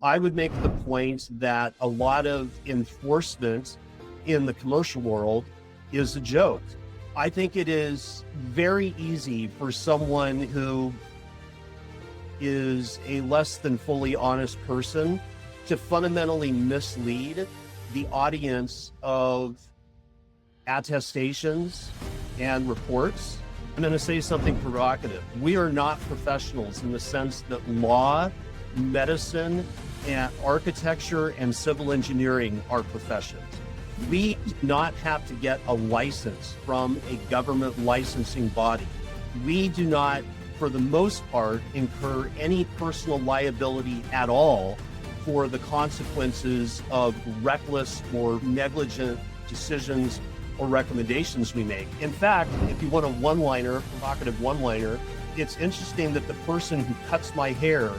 I would make the point that a lot of enforcement in the commercial world is a joke. I think it is very easy for someone who is a less than fully honest person to fundamentally mislead the audience of attestations and reports. I'm going to say something provocative. We are not professionals in the sense that law, medicine, and architecture and civil engineering are professions. We do not have to get a license from a government licensing body. We do not, for the most part, incur any personal liability at all for the consequences of reckless or negligent decisions or recommendations we make. In fact, if you want a one-liner, provocative one-liner, it's interesting that the person who cuts my hair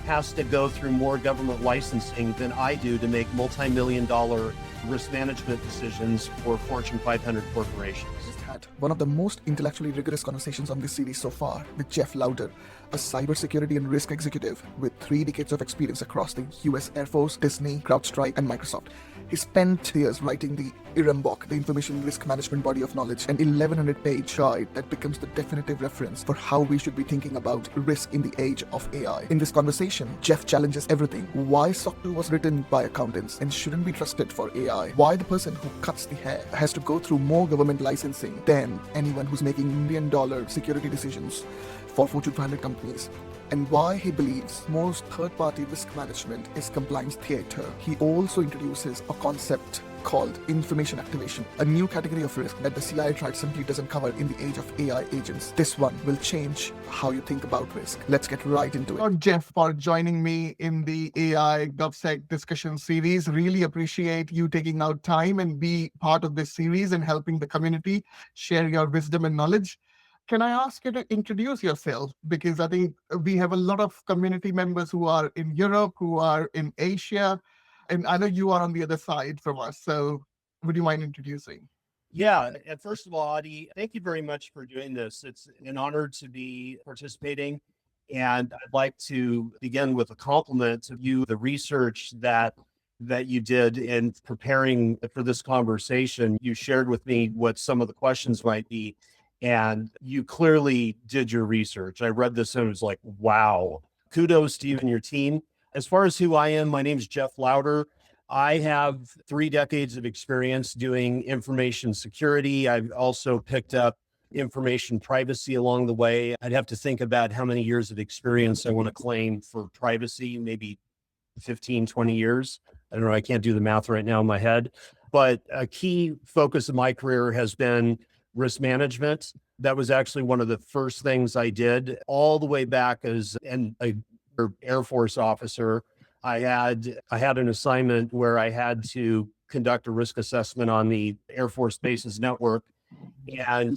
has to go through more government licensing than I do to make multi-million-dollar risk management decisions for Fortune 500 corporations. Had one of the most intellectually rigorous conversations on this series so far with Jeff Lowder, a cybersecurity and risk executive with 3 decades of experience across the US Air Force, Disney, CrowdStrike, and Microsoft. He spent years writing the IRMBOK, the Information Risk Management Body of Knowledge, an 1100-page guide that becomes the definitive reference for how we should be thinking about risk in the age of AI. In this conversation, Jeff challenges everything. Why SOC 2 was written by accountants and shouldn't be trusted for AI. Why the person who cuts the hair has to go through more government licensing than anyone who's making million-dollar security decisions for Fortune 500 companies, and why he believes most third-party risk management is compliance theater. He also introduces a concept called information activation, a new category of risk that the CIA triad simply doesn't cover in the age of AI agents. This one will change how you think about risk. Let's get right into it. Jeff, for joining me in the AI GovSec discussion series. Really appreciate you taking out time and be part of this series and helping the community share your wisdom and knowledge. Can I ask you to introduce yourself? Because I think we have a lot of community members who are in Europe, who are in Asia, and I know you are on the other side from us. So would you mind introducing? Yeah, and first of all, Adi, thank you very much for doing this. It's an honor to be participating. And I'd like to begin with a compliment to you, the research that you did in preparing for this conversation. You shared with me what some of the questions might be, and you clearly did your research. I read this and it was like, wow, kudos to you and your team. As far as who I am, my name is Jeff Lowder. I have 3 decades of experience doing information security. I've also picked up information privacy along the way. I'd have to think about how many years of experience I want to claim for privacy, maybe 15, 20 years. I don't know. I can't do the math right now in my head. But a key focus of my career has been risk management. That was actually one of the first things I did all the way back as an Air Force officer. I had an assignment where I had to conduct a risk assessment on the Air Force bases network. And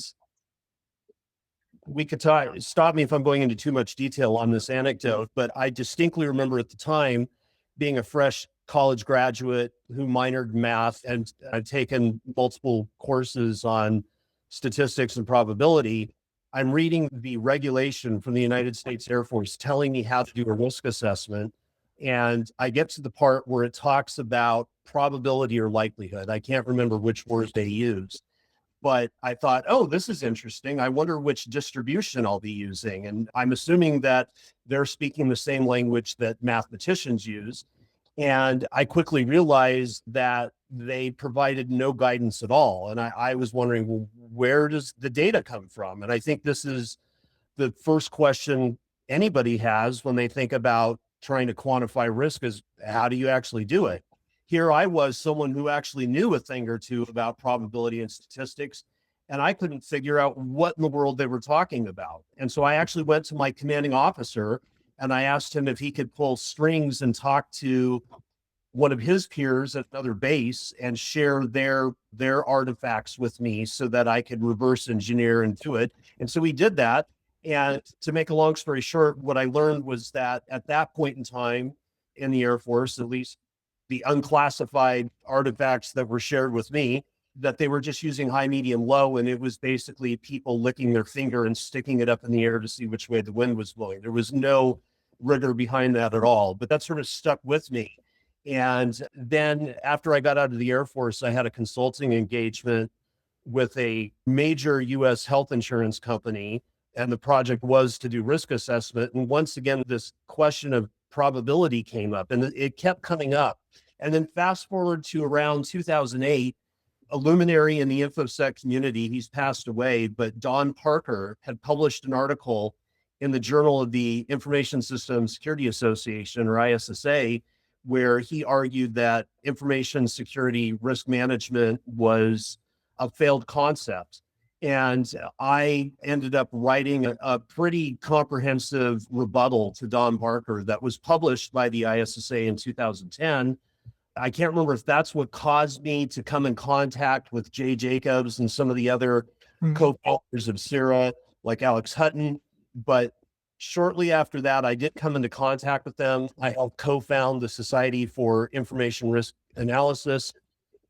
we could stop me if I'm going into too much detail on this anecdote, but I distinctly remember at the time being a fresh college graduate who minored math, and I'd taken multiple courses on statistics and probability. I'm reading the regulation from the United States Air Force telling me how to do a risk assessment. And I get to the part where it talks about probability or likelihood. I can't remember which words they use, but I thought, oh, this is interesting. I wonder which distribution I'll be using. And I'm assuming that they're speaking the same language that mathematicians use. And I quickly realized that they provided no guidance at all. And I was wondering, well, where does the data come from? And I think this is the first question anybody has when they think about trying to quantify risk is, how do you actually do it? Here I was, someone who actually knew a thing or two about probability and statistics, and I couldn't figure out what in the world they were talking about. And so I actually went to my commanding officer and I asked him if he could pull strings and talk to one of his peers at another base and share their artifacts with me so that I could reverse engineer and do it. And so we did that. And to make a long story short, what I learned was that at that point in time in the Air Force, at least the unclassified artifacts that were shared with me, that they were just using high, medium, low. And it was basically people licking their finger and sticking it up in the air to see which way the wind was blowing. There was no rigor behind that at all, but that sort of stuck with me. And then after I got out of the Air Force, I had a consulting engagement with a major US health insurance company. And the project was to do risk assessment. And once again, this question of probability came up and it kept coming up. And then fast forward to around 2008, a luminary in the InfoSec community, he's passed away, but Don Parker had published an article in the Journal of the Information Systems Security Association, or ISSA, where he argued that information security risk management was a failed concept. And I ended up writing a pretty comprehensive rebuttal to Don Parker that was published by the ISSA in 2010. I can't remember if that's what caused me to come in contact with Jay Jacobs and some of the other co-founders of CIRA, like Alex Hutton. But shortly after that, I did come into contact with them. I helped co-found the Society for Information Risk Analysis,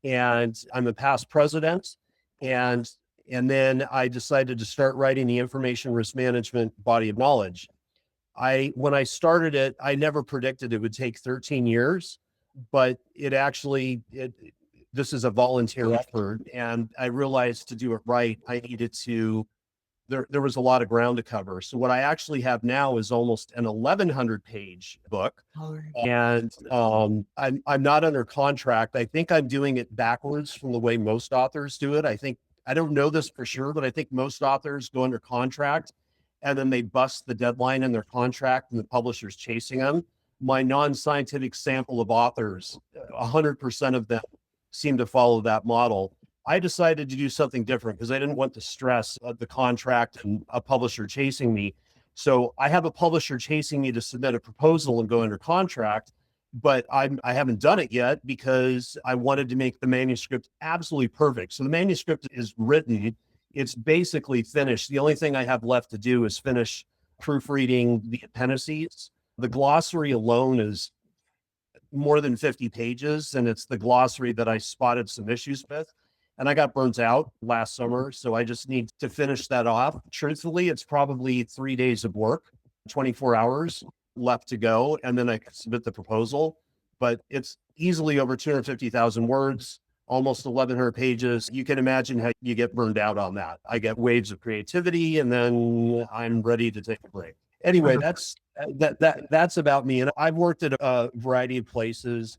and I'm a past president. And then I decided to start writing the information risk management body of knowledge. When I started it, I never predicted it would take 13 years, but this is a volunteer effort. And I realized to do it right, I needed to, there was a lot of ground to cover. So what I actually have now is almost an 1,100 page book. And I'm not under contract. I think I'm doing it backwards from the way most authors do it. I don't know this for sure, but I think most authors go under contract and then they bust the deadline in their contract and the publisher's chasing them. My non-scientific sample of authors, 100% of them seem to follow that model. I decided to do something different because I didn't want the stress of the contract and a publisher chasing me. So I have a publisher chasing me to submit a proposal and go under contract, but I haven't done it yet because I wanted to make the manuscript absolutely perfect. So the manuscript is written. It's basically finished. The only thing I have left to do is finish proofreading the appendices. The glossary alone is more than 50 pages, and it's the glossary that I spotted some issues with. And I got burnt out last summer, so I just need to finish that off. Truthfully, it's probably 3 days of work, 24 hours left to go, and then I can submit the proposal. But it's easily over 250,000 words, almost 1,100 pages. You can imagine how you get burned out on that. I get waves of creativity, and then I'm ready to take a break. Anyway, that's about me. And I've worked at a variety of places: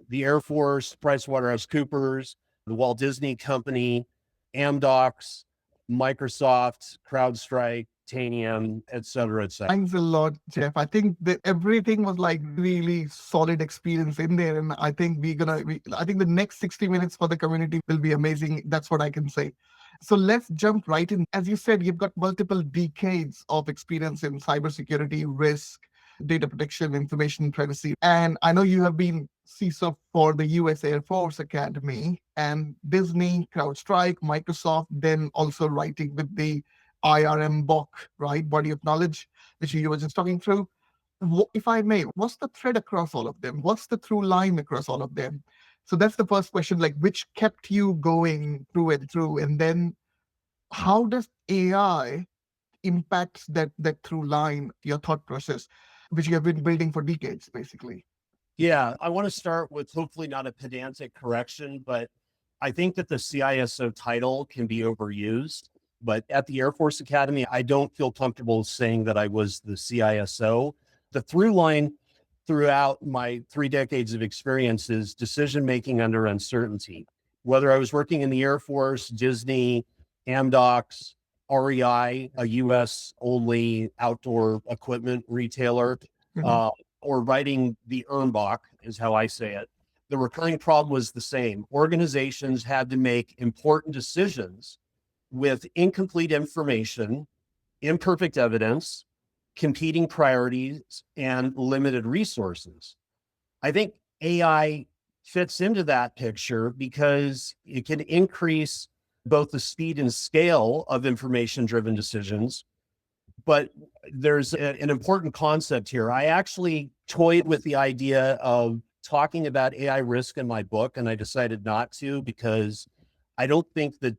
the Air Force, PricewaterhouseCoopers, the Walt Disney Company, Amdocs, Microsoft, CrowdStrike, Tanium, et cetera, et cetera. Thanks a lot, Jeff. I think that everything was like really solid experience in there. And I think I think the next 60 minutes for the community will be amazing. That's what I can say. So let's jump right in. As you said, you've got multiple decades of experience in cybersecurity, risk, data protection, information privacy. And I know you have been CISO for the US Air Force Academy and Disney, CrowdStrike, Microsoft, then also writing with the IRM BOK, right? Body of knowledge, which you were just talking through. If I may, what's the thread across all of them? What's the through line across all of them? So that's the first question, like which kept you going through and through. And then how does AI impact that through line, your thought process, which you have been building for decades, basically? Yeah, I want to start with hopefully not a pedantic correction, but I think that the CISO title can be overused. But at the Air Force Academy, I don't feel comfortable saying that I was the CISO. The through line throughout my 3 decades of experience is decision-making under uncertainty. Whether I was working in the Air Force, Disney, Amdocs, REI, a US only outdoor equipment retailer, or writing the EarnBach is how I say it. The recurring problem was the same. Organizations had to make important decisions with incomplete information, imperfect evidence, competing priorities, and limited resources. I think AI fits into that picture because it can increase both the speed and scale of information-driven decisions. But there's an important concept here. I actually toyed with the idea of talking about AI risk in my book, and I decided not to because I don't think that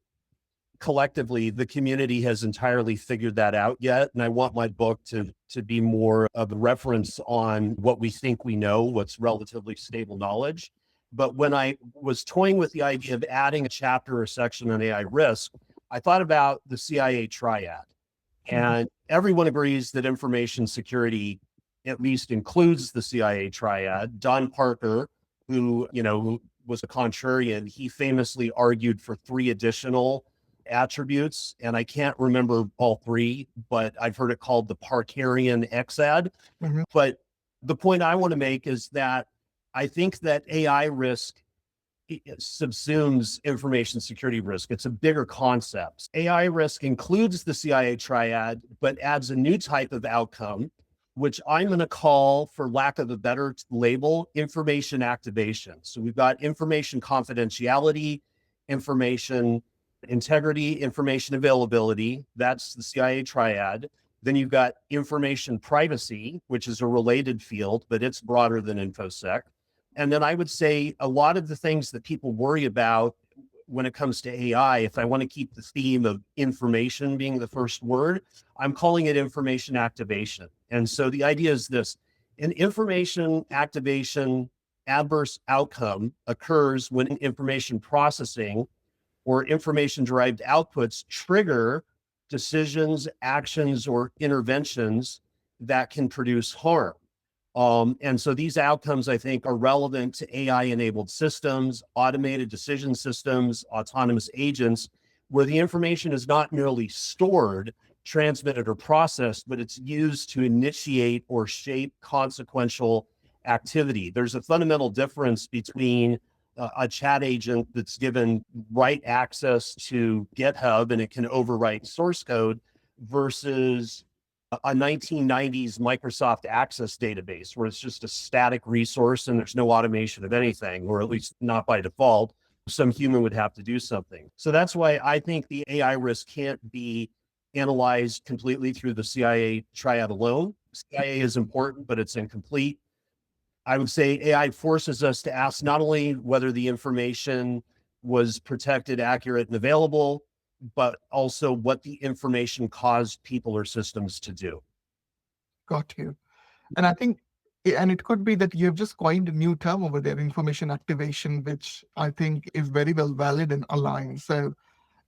collectively, the community has entirely figured that out yet. And I want my book to be more of a reference on what we think we know, what's relatively stable knowledge. But when I was toying with the idea of adding a chapter or section on AI risk, I thought about the CIA triad. And everyone agrees that information security at least includes the CIA triad. Don Parker, who was a contrarian, he famously argued for 3 additional attributes, and I can't remember all 3, but I've heard it called the Parkerian XAD. Mhm. But the point I want to make is that I think that AI risk subsumes information security risk. It's a bigger concept. AI risk includes the CIA triad, but adds a new type of outcome, which I'm going to call, for lack of a better label, information activation. So we've got information confidentiality, information integrity, information availability. That's the CIA triad. Then you've got information privacy, which is a related field, but it's broader than InfoSec. And then I would say a lot of the things that people worry about when it comes to AI, if I want to keep the theme of information being the first word, I'm calling it information activation. And so the idea is this: an information activation adverse outcome occurs when information processing or information derived outputs trigger decisions, actions, or interventions that can produce harm. And so these outcomes, I think, are relevant to AI-enabled systems, automated decision systems, autonomous agents, where the information is not merely stored, transmitted, or processed, but it's used to initiate or shape consequential activity. There's a fundamental difference between a chat agent that's given write access to GitHub and it can overwrite source code versus a 1990s Microsoft Access database where it's just a static resource and there's no automation of anything, or at least not by default. Some human would have to do something. So that's why I think the AI risk can't be analyzed completely through the CIA triad alone. CIA is important, but it's incomplete. I would say AI forces us to ask not only whether the information was protected, accurate, and available, but also what the information caused people or systems to do. Got you. And I think, and it could be that you have just coined a new term over there, information activation, which I think is very well valid and aligned. So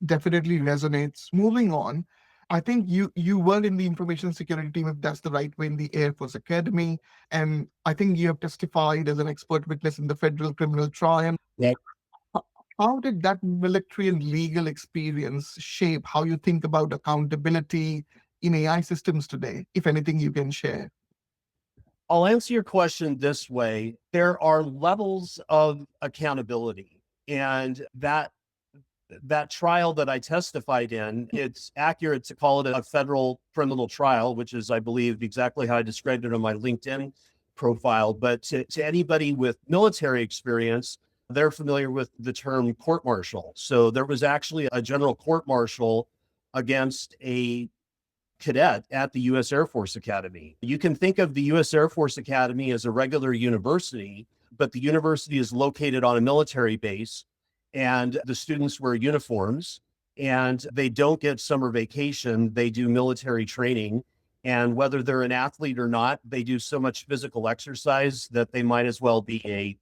definitely resonates. Moving on, I think you were in the information security team, if that's the right way, in the Air Force Academy. And I think you have testified as an expert witness in the federal criminal trial. Yep. How did that military and legal experience shape how you think about accountability in AI systems today, if anything you can share? I'll answer your question this way. There are levels of accountability, and that trial that I testified in, it's accurate to call it a federal criminal trial, which is, I believe, exactly how I described it on my LinkedIn profile. But to anybody with military experience, they're familiar with the term court martial. So there was actually a general court martial against a cadet at the U.S. Air Force Academy. You can think of the U.S. Air Force Academy as a regular university, but the university is located on a military base, and the students wear uniforms, and they don't get summer vacation. They do military training. And whether they're an athlete or not, they do so much physical exercise that they might as well be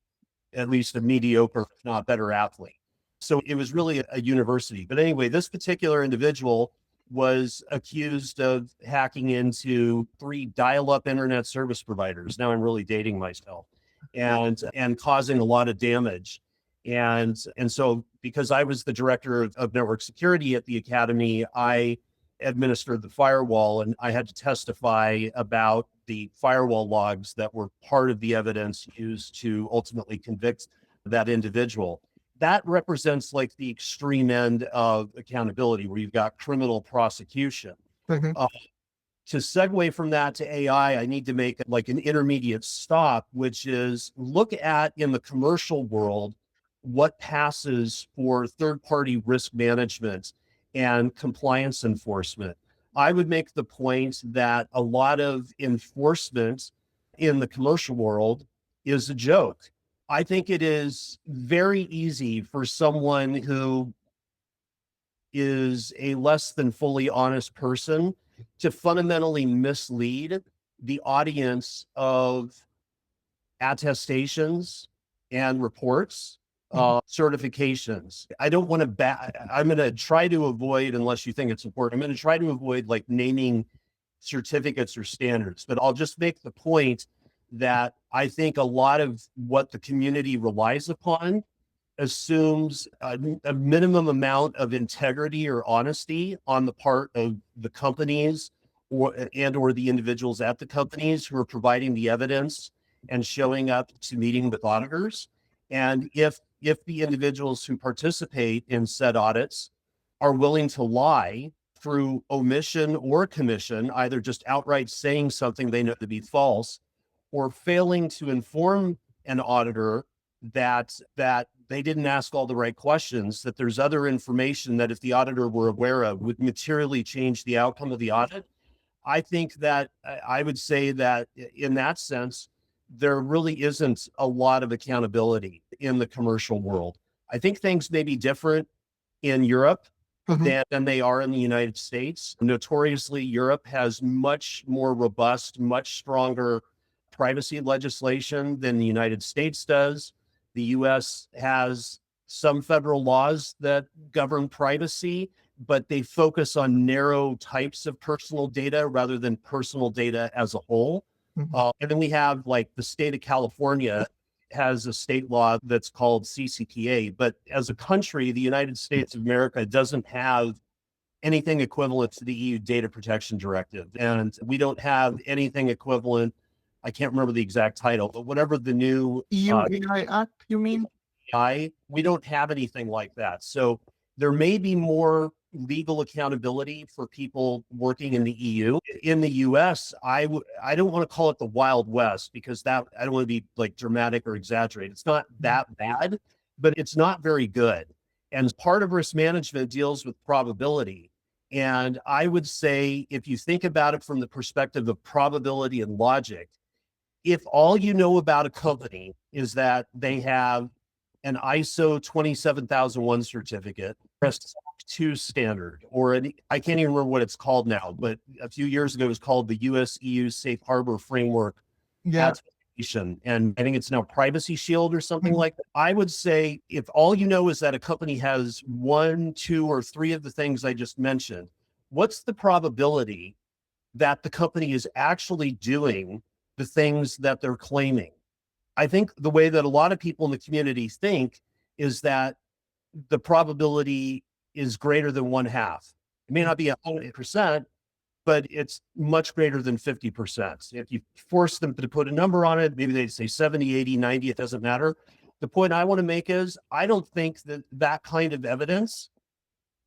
at least a mediocre, if not better athlete. So it was really a university. But anyway, this particular individual was accused of hacking into 3 dial-up internet service providers. Now I'm really dating myself, and causing a lot of damage. And so because I was the director of network security at the academy, I administered the firewall, and I had to testify about the firewall logs that were part of the evidence used to ultimately convict that individual. That represents like the extreme end of accountability, where you've got criminal prosecution. Mhm. To segue from that to AI, I need to make like an intermediate stop, which is look at, in the commercial world, what passes for third-party risk management and compliance enforcement. I would make the point that a lot of enforcement in the commercial world is a joke. I think it is very easy for someone who is a less than fully honest person to fundamentally mislead the audience of attestations and reports, certifications. I don't want to I'm going to try to avoid, unless you think it's important, I'm going to try to avoid like naming certificates or standards, but I'll just make the point that I think a lot of what the community relies upon assumes a minimum amount of integrity or honesty on the part of the companies or the individuals at the companies who are providing the evidence and showing up to meeting with auditors. And if the individuals who participate in said audits are willing to lie through omission or commission, either just outright saying something they know to be false, or failing to inform an auditor that they didn't ask all the right questions, that there's other information that if the auditor were aware of would materially change the outcome of the audit. I think that I would say that in that sense, there really isn't a lot of accountability in the commercial world. I think things may be different in Europe than they are in the United States. Notoriously, Europe has much more robust, much stronger privacy legislation than the United States does. The US has some federal laws that govern privacy, but they focus on narrow types of personal data rather than personal data as a whole. And then we have like the state of California has a state law that's called CCPA, but as a country, the United States of America doesn't have anything equivalent to the EU Data Protection Directive. And we don't have anything equivalent. I can't remember the exact title, but whatever the new EU AI Act, you mean? we don't have anything like that. So there may be more legal accountability for people working in the EU. In the US, I don't want to call it the Wild West because that I don't want to be like dramatic or exaggerate. It's not that bad, but it's not very good. And part of risk management deals with probability. And I would say, if you think about it from the perspective of probability and logic, if all you know about a company is that they have an ISO 27001 certificate, or a SOC 2 standard, or I can't even remember what it's called now, but a few years ago it was called the US EU Safe Harbor Framework attestation. And I think it's now Privacy Shield or something like that. I would say if all you know is that a company has 1, 2, or 3 of the things I just mentioned, what's the probability that the company is actually doing the things that they're claiming? I think the way that a lot of people in the community think is that the probability is greater than 1/2. It may not be 100%, but it's much greater than 50%. If you force them to put a number on it, maybe they'd say 70, 80, 90, it doesn't matter. The point I want to make is I don't think that that kind of evidence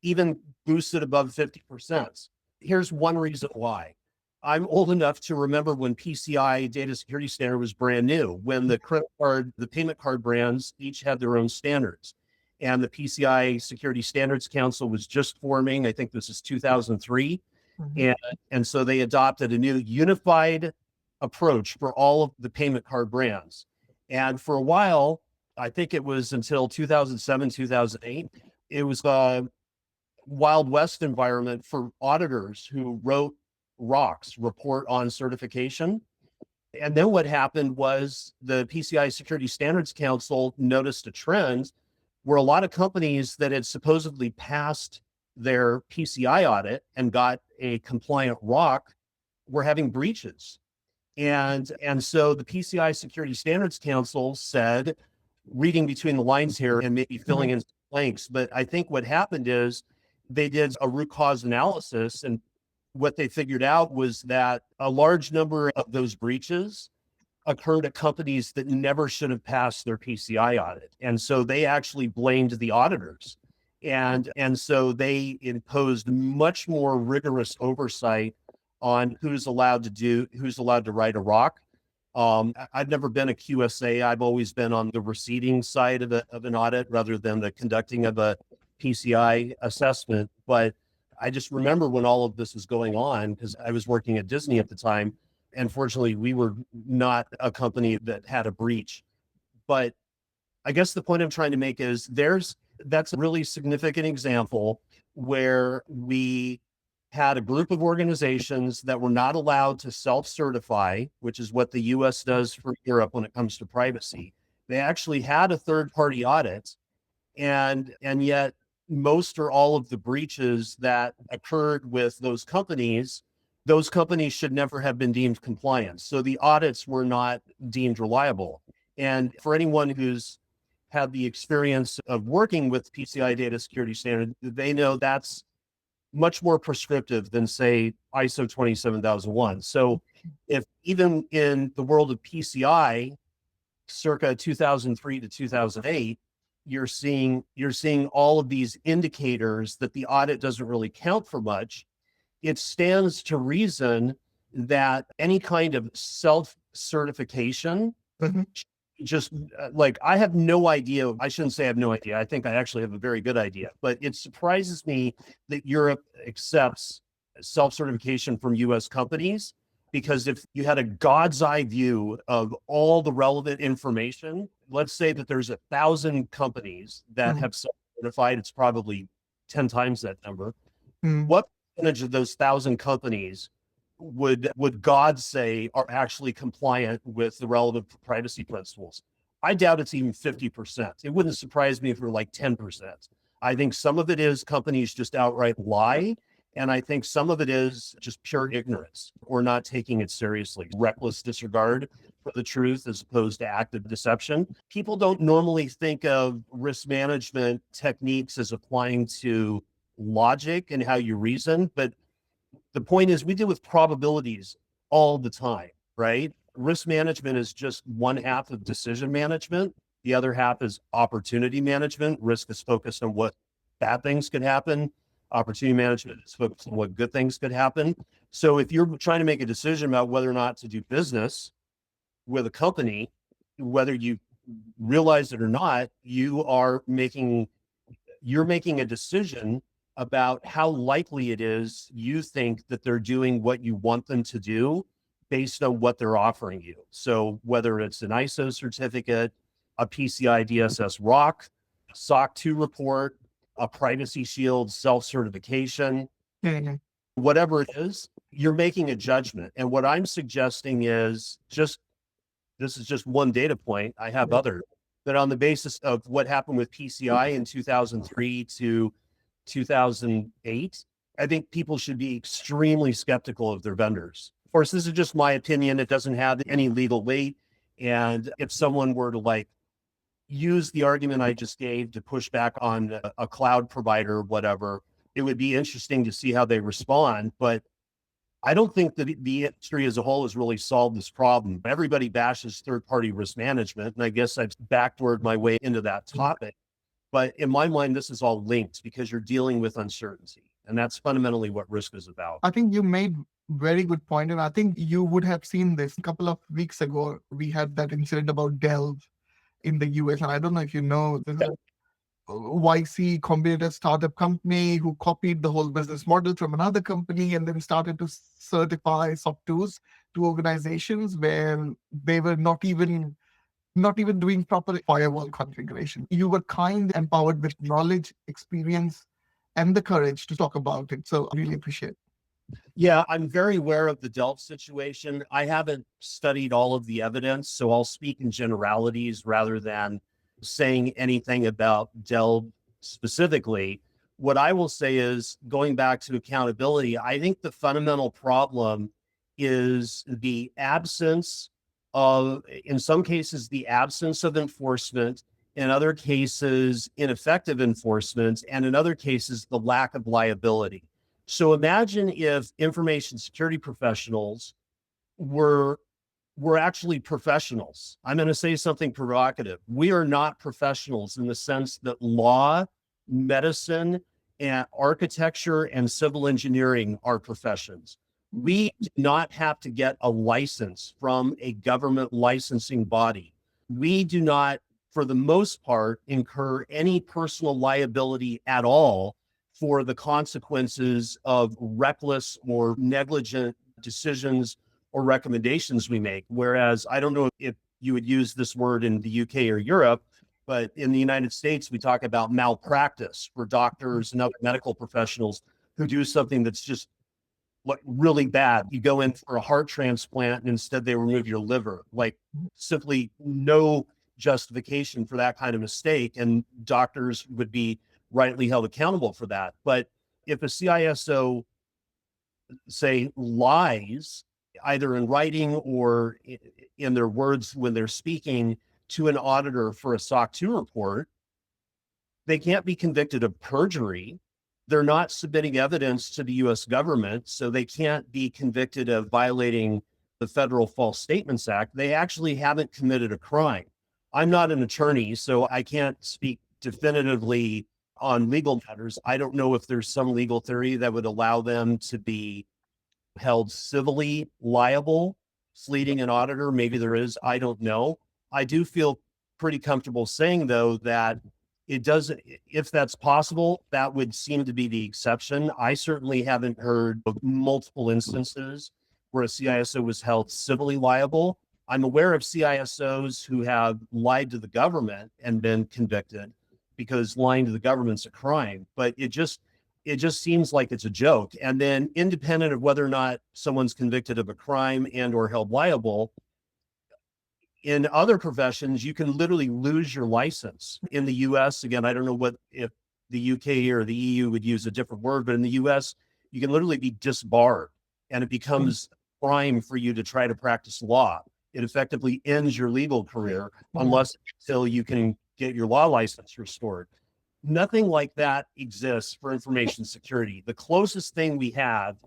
even boosted above 50%. Here's one reason why. I'm old enough to remember when PCI data security standard was brand new, when the credit card, the payment card brands each had their own standards. And the PCI Security Standards Council was just forming. I think this is 2003. And so they adopted a new unified approach for all of the payment card brands. And for a while, I think it was until 2007, 2008, it was a Wild West environment for auditors who wrote ROCs, report on certification. And then what happened was the PCI Security Standards Council noticed a trend where a lot of companies that had supposedly passed their PCI audit and got a compliant ROC were having breaches. And so the PCI Security Standards Council said, reading between the lines here and maybe filling in blanks, but I think what happened is they did a root cause analysis, and what they figured out was that a large number of those breaches occurred at companies that never should have passed their PCI audit. And so they actually blamed the auditors. And so they imposed much more rigorous oversight on who's allowed to write a ROC. I've never been a QSA. I've always been on the receiving side of an audit rather than the conducting of a PCI assessment. But I just remember when all of this was going on, because I was working at Disney at the time. And fortunately, we were not a company that had a breach. But I guess the point I'm trying to make is there's That's a really significant example where we had a group of organizations that were not allowed to self-certify, which is what the US does for Europe when it comes to privacy. They actually had a third-party audit, and yet most or all of the breaches that occurred with those companies should never have been deemed compliant. So the audits were not deemed reliable. And for anyone who's had the experience of working with PCI data security standard, they know that's much more prescriptive than, say, ISO 27001. So if even in the world of PCI, circa 2003 to 2008, you're seeing all of these indicators that the audit doesn't really count for much, it stands to reason that any kind of self-certification, just like, I have no idea. I shouldn't say I have no idea. I think I actually have a very good idea, but it surprises me that Europe accepts self-certification from US companies, because if you had a God's eye view of all the relevant information, let's say that there's 1,000 companies that have self-certified, it's probably 10 times that number. What percentage of those 1,000 companies would God say are actually compliant with the relevant privacy principles? I doubt it's even 50%. It wouldn't surprise me if it were like 10%. I think some of it is companies just outright lie. And I think some of it is just pure ignorance or not taking it seriously, reckless disregard for the truth as opposed to active deception. People don't normally think of risk management techniques as applying to logic and how you reason, but the point is we deal with probabilities all the time, right? Risk management is just one half of decision management. The other half is opportunity management. Risk is focused on what bad things could happen. Opportunity management is focused on what good things could happen. So if you're trying to make a decision about whether or not to do business with a company, whether you realize it or not, you're making a decision about how likely it is you think that they're doing what you want them to do based on what they're offering you. So whether it's an ISO certificate, a PCI DSS ROC, SOC 2 report, a privacy shield self-certification, whatever it is, you're making a judgment. And what I'm suggesting is this is just one data point. I have others that on the basis of what happened with PCI in 2003 to 2008, I think people should be extremely skeptical of their vendors. Of course, this is just my opinion. It doesn't have any legal weight. And if someone were to use the argument I just gave to push back on a cloud provider or whatever, it would be interesting to see how they respond. But I don't think that the industry as a whole has really solved this problem. Everybody bashes third-party risk management, and I guess I've backdoored my way into that topic. But in my mind, this is all linked because you're dealing with uncertainty. And that's fundamentally what risk is about. I think you made very good point. And I think you would have seen this a couple of weeks ago. We had that incident about Delve in the US. And I don't know if you know, this is a YC combinator startup company who copied the whole business model from another company and then started to certify SOC 2s to organizations where they were not even doing proper firewall configuration. You were kind, empowered with knowledge, experience, and the courage to talk about it. So I really appreciate it. Yeah, I'm very aware of the Delft situation. I haven't studied all of the evidence, so I'll speak in generalities rather than saying anything about Delft specifically. What I will say is, going back to accountability, I think the fundamental problem is the absence of, in some cases, the absence of enforcement, in other cases, ineffective enforcement, and in other cases, the lack of liability. So imagine if information security professionals were actually professionals. I'm going to say something provocative. We are not professionals in the sense that law, medicine, and architecture and civil engineering are professions. We do not have to get a license from a government licensing body. We do not, for the most part, incur any personal liability at all for the consequences of reckless or negligent decisions or recommendations we make. Whereas I don't know if you would use this word in the UK or Europe, But in the United States, we talk about malpractice for doctors and other medical professionals who do something that's just really bad. You go in for a heart transplant and instead they remove your liver. Like, simply no justification for that kind of mistake. And doctors would be rightly held accountable for that. But if a CISO, say, lies, either in writing or in their words when they're speaking to an auditor for a SOC 2 report, they can't be convicted of perjury. They're not submitting evidence to the US government, so they can't be convicted of violating the Federal False Statements Act. They actually haven't committed a crime. I'm not an attorney, so I can't speak definitively on legal matters. I don't know if there's some legal theory that would allow them to be held civilly liable, fleeting an auditor. Maybe there is, I don't know. I do feel pretty comfortable saying, though, that it doesn't, if that's possible, that would seem to be the exception. I certainly haven't heard of multiple instances where a CISO was held civilly liable. I'm aware of CISOs who have lied to the government and been convicted, because lying to the government's a crime, but it just seems like it's a joke. And then, independent of whether or not someone's convicted of a crime and or held liable, in other professions, you can literally lose your license. In the US, again, I don't know if the UK or the EU would use a different word, but in the US, you can literally be disbarred and it becomes a crime for you to try to practice law. It effectively ends your legal career until you can get your law license restored. Nothing like that exists for information security. The closest thing we have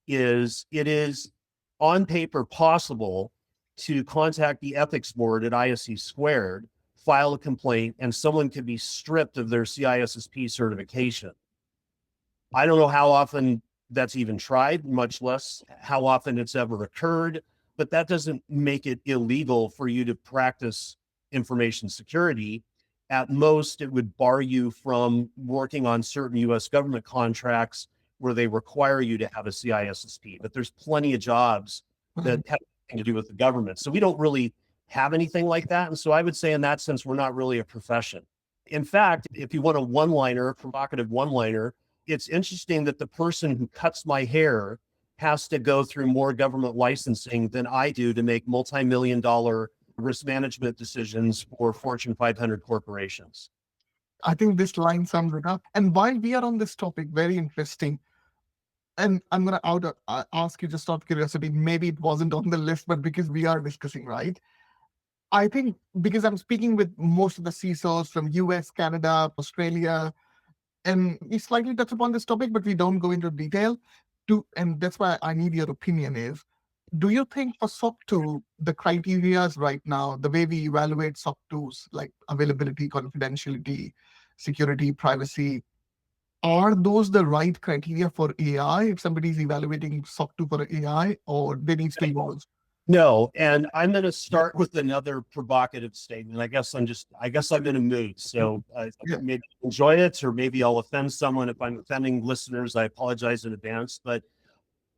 is, it is on paper possible to contact the ethics board at ISC Squared, file a complaint, and someone could be stripped of their CISSP certification. I don't know how often that's even tried, much less how often it's ever occurred, but that doesn't make it illegal for you to practice information security. At most, it would bar you from working on certain US government contracts where they require you to have a CISSP, but there's plenty of jobs that have nothing to do with the government. So we don't really have anything like that. And so I would say, in that sense, we're not really a profession. In fact, if you want a one-liner, provocative one-liner, it's interesting that the person who cuts my hair has to go through more government licensing than I do to make multi-million-dollar risk management decisions for Fortune 500 corporations. I think this line sums it up. And while we are on this topic, very interesting, and I'm going to ask you just out of curiosity, maybe it wasn't on the list, but because we are discussing, right? I think because I'm speaking with most of the CISOs from US, Canada, Australia, and we slightly touch upon this topic, but we don't go into detail. And that's why I need your opinion is, do you think for SOC 2, the criterias right now, the way we evaluate SOC 2s, like availability, confidentiality, security, privacy, are those the right criteria for AI if somebody's evaluating SOC 2 for AI, or they need to evolve? No, and I'm going to start with another provocative statement. I guess I'm in a mood, so maybe enjoy it, or maybe I'll offend someone. If I'm offending listeners, I apologize in advance. But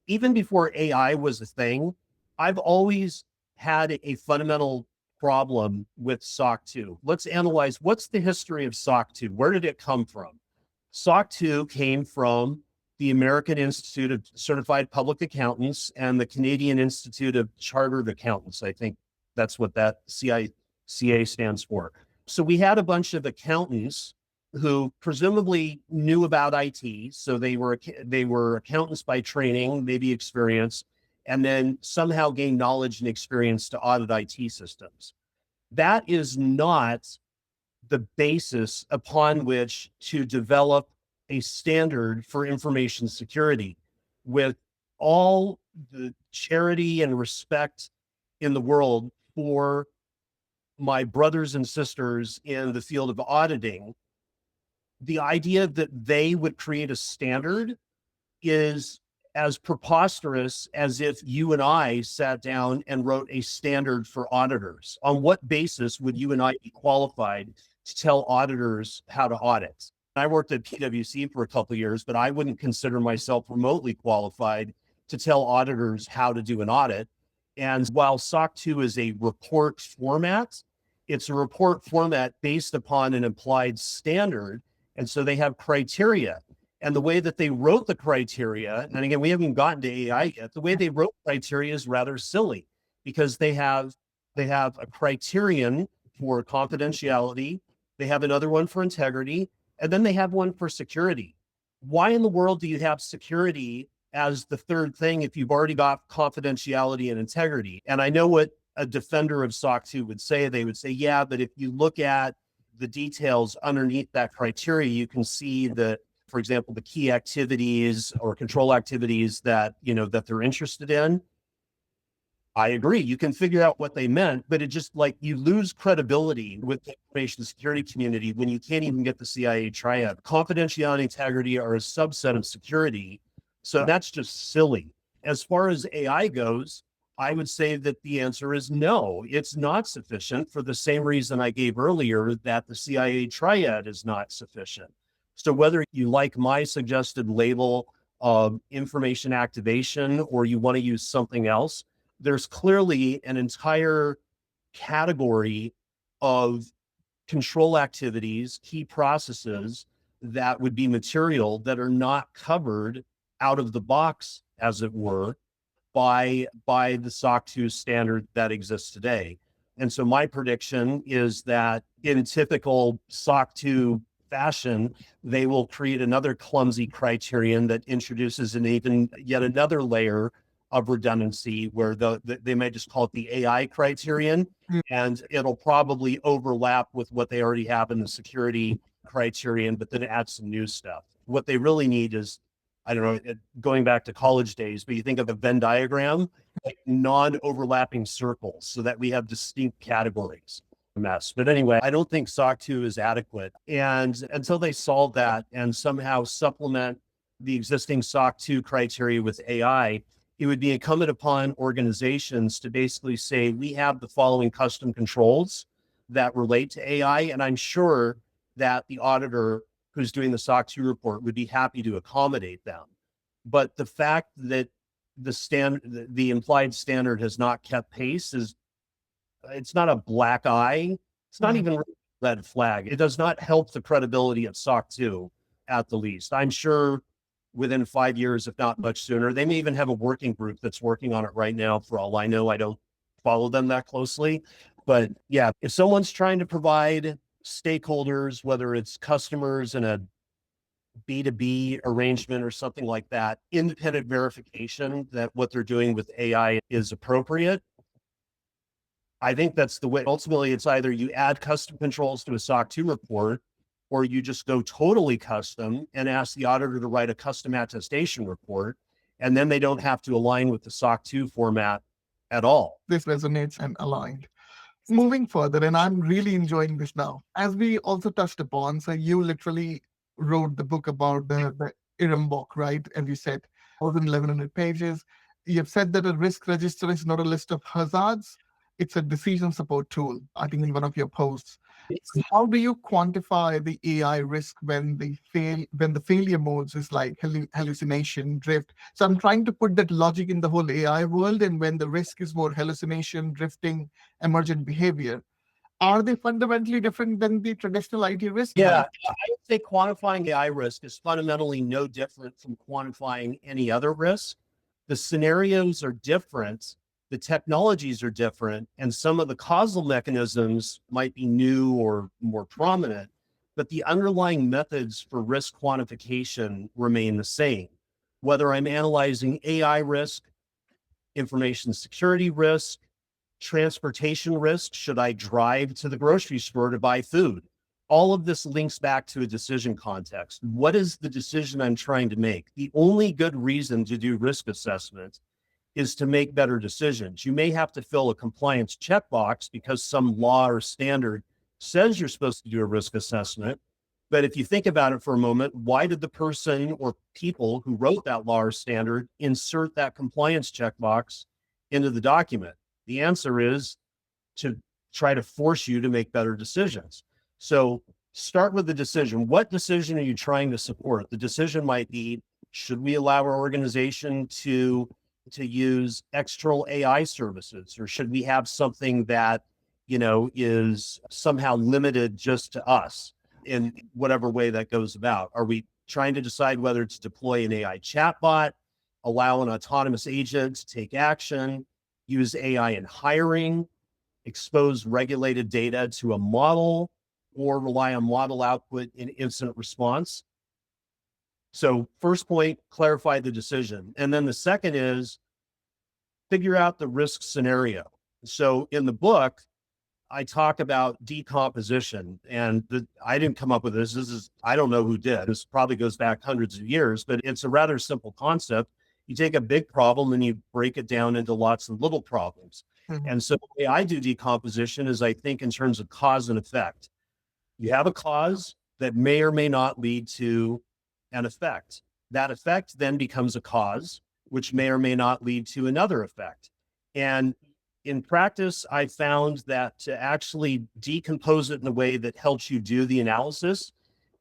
even before AI was a thing, I've always had a fundamental problem with SOC 2. Let's analyze, what's the history of SOC 2? Where did it come from? SOC 2 came from the American Institute of Certified Public Accountants and the Canadian Institute of Chartered Accountants. I think that's what that CICA stands for. So we had a bunch of accountants who presumably knew about IT. So they were accountants by training, maybe experience, and then somehow gained knowledge and experience to audit IT systems. That is not the basis upon which to develop a standard for information security. With all the charity and respect in the world for my brothers and sisters in the field of auditing, the idea that they would create a standard is as preposterous as if you and I sat down and wrote a standard for auditors. On what basis would you and I be qualified to tell auditors how to audit? I worked at PwC for a couple of years, but I wouldn't consider myself remotely qualified to tell auditors how to do an audit. And while SOC 2 is a report format, It's a report format based upon an implied standard. And so they have criteria. And the way that they wrote the criteria, and again, we haven't gotten to AI yet, the way they wrote criteria is rather silly because they have a criterion for confidentiality, they have another one for integrity, and then they have one for security. Why in the world do you have security as the third thing if you've already got confidentiality and integrity? And I know what a defender of SOC 2 would say. They would say, yeah, but if you look at the details underneath that criteria, you can see the, for example, the key activities or control activities that, that they're interested in. I agree. You can figure out what they meant, but it just like you lose credibility with the information security community when you can't even get the CIA triad. Confidentiality and integrity are a subset of security. So that's just silly. As far as AI goes, I would say that the answer is no, it's not sufficient for the same reason I gave earlier that the CIA triad is not sufficient. So whether you like my suggested label of information activation or you want to use something else, there's clearly an entire category of control activities, key processes that would be material that are not covered out of the box, as it were, by the SOC 2 standard that exists today. And so my prediction is that in typical SOC 2 fashion, they will create another clumsy criterion that introduces yet another layer of redundancy where they might just call it the AI criterion, and it'll probably overlap with what they already have in the security criterion, but then add some new stuff. What they really need is, I don't know, going back to college days, but you think of a Venn diagram, like non-overlapping circles so that we have distinct categories. Mess. But anyway, I don't think SOC 2 is adequate. And until they solve that and somehow supplement the existing SOC 2 criteria with AI, it would be incumbent upon organizations to basically say, we have the following custom controls that relate to AI. And I'm sure that the auditor who's doing the SOC 2 report would be happy to accommodate them. But the fact that the implied standard has not kept pace it's not a black eye. It's not even a red flag. It does not help the credibility of SOC 2 at the least. I'm sure within 5 years, if not much sooner, they may even have a working group that's working on it right now. For all I know, I don't follow them that closely. But yeah, if someone's trying to provide stakeholders, whether it's customers in a B2B arrangement or something like that, independent verification that what they're doing with AI is appropriate, I think that's the way. Ultimately, it's either you add custom controls to a SOC 2 report, or you just go totally custom and ask the auditor to write a custom attestation report, and then they don't have to align with the SOC 2 format at all. This resonates and aligned. Moving further, and I'm really enjoying this now. As we also touched upon, so you literally wrote the book about the IRMBOK, right? And you said more than 1,100 pages. You have said that a risk register is not a list of hazards. It's a decision support tool, I think in one of your posts. How do you quantify the AI risk when the failure modes is like hallucination, drift? So I'm trying to put that logic in the whole AI world, and when the risk is more hallucination, drifting, emergent behavior, are they fundamentally different than the traditional IT risk? Yeah, I would say quantifying AI risk is fundamentally no different from quantifying any other risk. The scenarios are different, the technologies are different, and some of the causal mechanisms might be new or more prominent, but the underlying methods for risk quantification remain the same. Whether I'm analyzing AI risk, information security risk, transportation risk, should I drive to the grocery store to buy food? All of this links back to a decision context. What is the decision I'm trying to make? The only good reason to do risk assessment is to make better decisions. You may have to fill a compliance checkbox because some law or standard says you're supposed to do a risk assessment. But if you think about it for a moment, why did the person or people who wrote that law or standard insert that compliance checkbox into the document? The answer is to try to force you to make better decisions. So start with the decision. What decision are you trying to support? The decision might be, should we allow our organization to use external AI services, or should we have something that is somehow limited just to us in whatever way that goes about. Are we trying to decide whether to deploy an AI chatbot, allow an autonomous agent to take action, use AI in hiring, expose regulated data to a model, or rely on model output in incident response? So first point, clarify the decision. And then the second is figure out the risk scenario. So in the book, I talk about decomposition, and I didn't come up with this. I don't know who did. This probably goes back hundreds of years, but it's a rather simple concept. You take a big problem and you break it down into lots of little problems. Mhm. And so the way I do decomposition is I think in terms of cause and effect. You have a cause that may or may not lead to an effect. That effect then becomes a cause, which may or may not lead to another effect. And in practice, I found that to actually decompose it in a way that helps you do the analysis,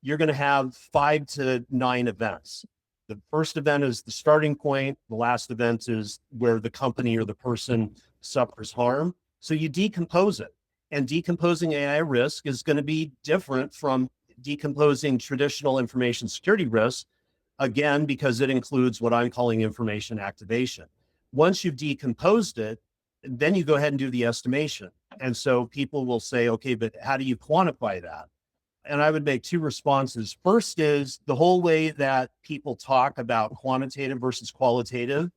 you're going to have 5 to 9 events. The first event is the starting point. The last event is where the company or the person suffers harm. So you decompose it. And decomposing AI risk is going to be different from decomposing traditional information security risk, again, because it includes what I'm calling information activation. Once you've decomposed it, then you go ahead and do the estimation. And so people will say, okay, but how do you quantify that? And I would make 2 responses. First is the whole way that people talk about quantitative versus qualitative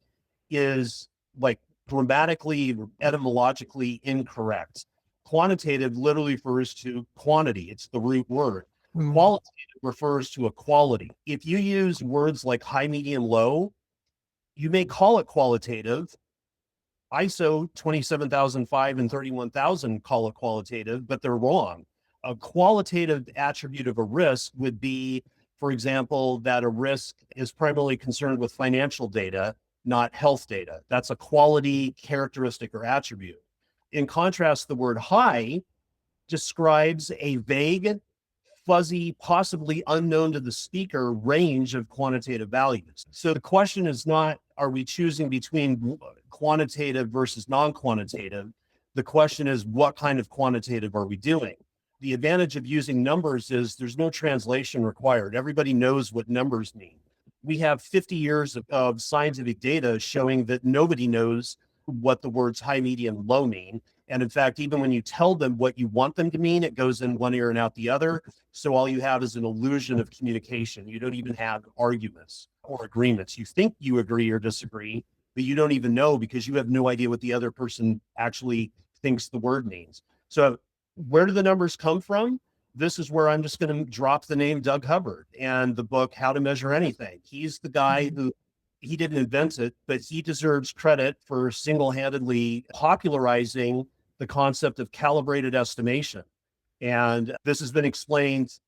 is like grammatically, etymologically incorrect. Quantitative literally refers to quantity. It's the root word. Mhm. Qualitative refers to a quality. If you use words like high, medium, low, you may call it qualitative. ISO 27005 and 31000 call it qualitative, but they're wrong. A qualitative attribute of a risk would be, for example, that a risk is primarily concerned with financial data, not health data. That's a quality characteristic or attribute. In contrast, the word high describes a vague, fuzzy, possibly unknown to the speaker range of quantitative values. So the question is not, are we choosing between quantitative versus non-quantitative? The question is, what kind of quantitative are we doing? The advantage of using numbers is there's no translation required. Everybody knows what numbers mean. We have 50 years of scientific data showing that nobody knows what the words high, medium, low mean. And in fact, even when you tell them what you want them to mean, it goes in one ear and out the other. So all you have is an illusion of communication. You don't even have arguments or agreements. You think you agree or disagree, but you don't even know because you have no idea what the other person actually thinks the word means. So where do the numbers come from? This is where I'm just going to drop the name Doug Hubbard and the book, How to Measure Anything. He's the guy who, he didn't invent it, but he deserves credit for single-handedly popularizing the concept of calibrated estimation. And this has been explained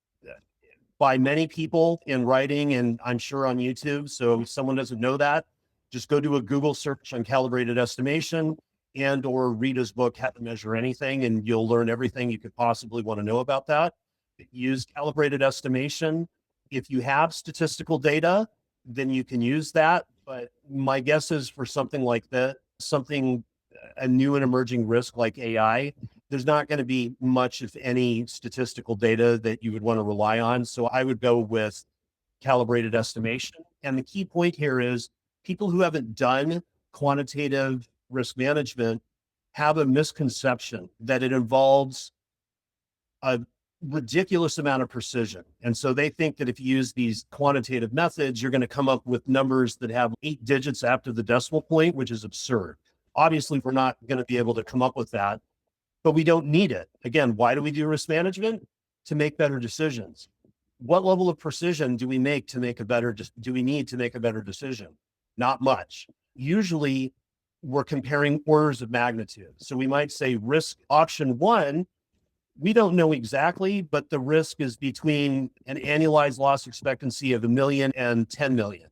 by many people in writing and I'm sure on YouTube. So if someone doesn't know that, just go do a Google search on calibrated estimation and or read his book, How to Measure Anything, and you'll learn everything you could possibly want to know about that. Use calibrated estimation. If you have statistical data, then you can use that. But my guess is for something like that, a new and emerging risk like AI, there's not going to be much, if any, statistical data that you would want to rely on. So I would go with calibrated estimation. And the key point here is people who haven't done quantitative risk management have a misconception that it involves a ridiculous amount of precision. And so they think that if you use these quantitative methods, you're going to come up with numbers that have 8 digits after the decimal point, which is absurd. Obviously, we're not going to be able to come up with that, but we don't need it. Again, why do we do risk management? To make better decisions. What level of precision do we need to make a better decision? Not much. Usually we're comparing orders of magnitude. So we might say risk option 1, we don't know exactly, but the risk is between an annualized loss expectancy of 1 million and 10 million.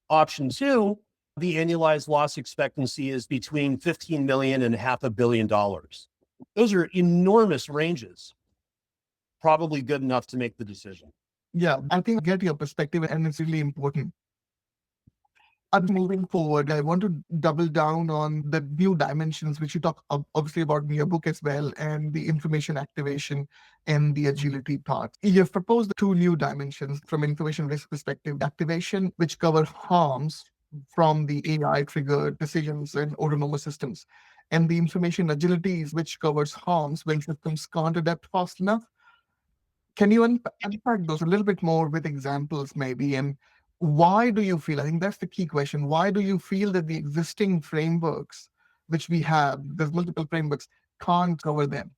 Option 2, the annualized loss expectancy is between 15 million and $500 million. Those are enormous ranges, probably good enough to make the decision. Yeah, I think I get your perspective and it's really important. And moving forward, I want to double down on the new dimensions, which you talk obviously about in your book as well, and the information activation and the agility part. You've proposed two new dimensions from information risk perspective: activation, which cover harms from the AI triggered decisions and autonomous systems, and the information agilities, which covers harms when systems can't adapt fast enough. Can you unpack those a little bit more with examples, maybe? And why do you feel, I think that's the key question, why do you feel that the existing frameworks which we have, there's multiple frameworks, can't cover them?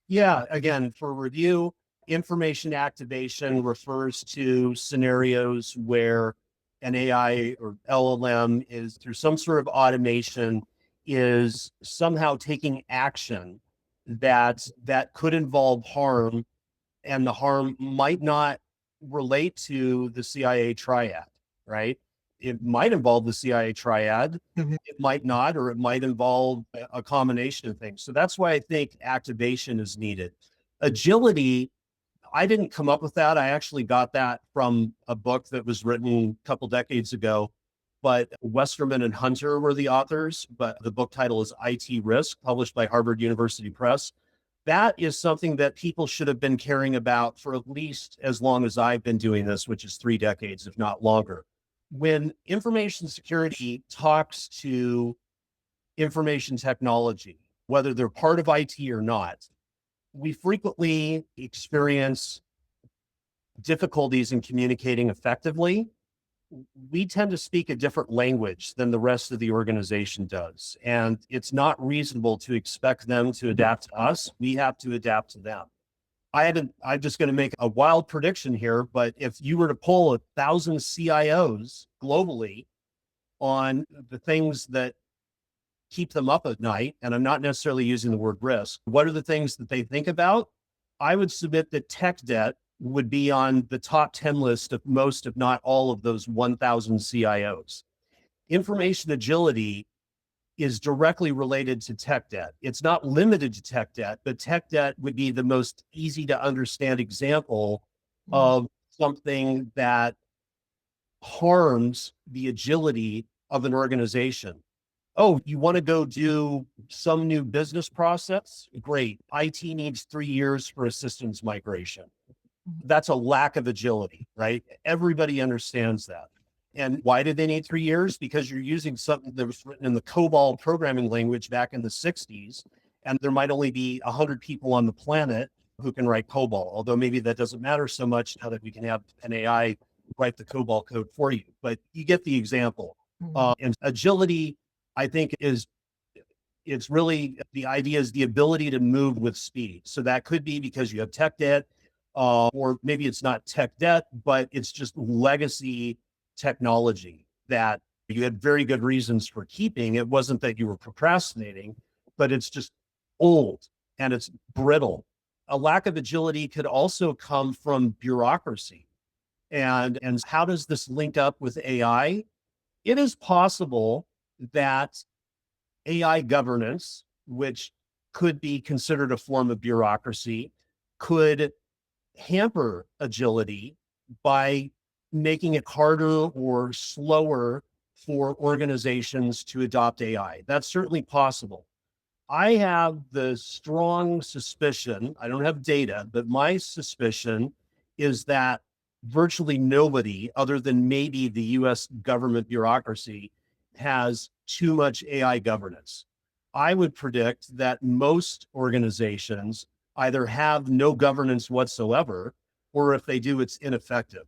Yeah, again, for review, information activation refers to scenarios where an AI or LLM is through some sort of automation is somehow taking action that could involve harm, and the harm might not relate to the CIA triad, right? It might involve the CIA triad, Mhm. it might not, or it might involve a combination of things. So that's why I think activation is needed. Agility, I didn't come up with that. I actually got that from a book that was written a couple decades ago, but Westerman and Hunter were the authors, but the book title is IT Risk, published by Harvard University Press. That is something that people should have been caring about for at least as long as I've been doing this, which is 3 decades, if not longer. When information security talks to information technology, whether they're part of IT or not, we frequently experience difficulties in communicating effectively. We tend to speak a different language than the rest of the organization does. And it's not reasonable to expect them to adapt to us. We have to adapt to them. I'm just going to make a wild prediction here, but if you were to poll 1,000 CIOs globally on the things that keep them up at night, and I'm not necessarily using the word risk, what are the things that they think about? I would submit that tech debt would be on the top 10 list of most, if not all, of those 1,000 CIOs. Information agility is directly related to tech debt. It's not limited to tech debt, but tech debt would be the most easy to understand example of something that harms the agility of an organization. Oh, you want to go do some new business process? Great. IT needs 3 years for a systems migration. That's a lack of agility, right? Everybody understands that. And why did they need 3 years? Because you're using something that was written in the COBOL programming language back in the 60s, and there might only be 100 people on the planet who can write COBOL, although maybe that doesn't matter so much now that we can have an AI write the COBOL code for you. But you get the example. And agility, I think, it's really the idea is the ability to move with speed. So that could be because you have tech debt, or maybe it's not tech debt, but it's just legacy technology that you had very good reasons for keeping. It wasn't that you were procrastinating, but it's just old and it's brittle. A lack of agility could also come from bureaucracy. And how does this link up with AI? It is possible that AI governance, which could be considered a form of bureaucracy, could hamper agility by making it harder or slower for organizations to adopt AI. That's certainly possible. I have the strong suspicion, I don't have data, but my suspicion is that virtually nobody, other than maybe the US government bureaucracy, has too much AI governance. I would predict that most organizations either have no governance whatsoever, or if they do, it's ineffective.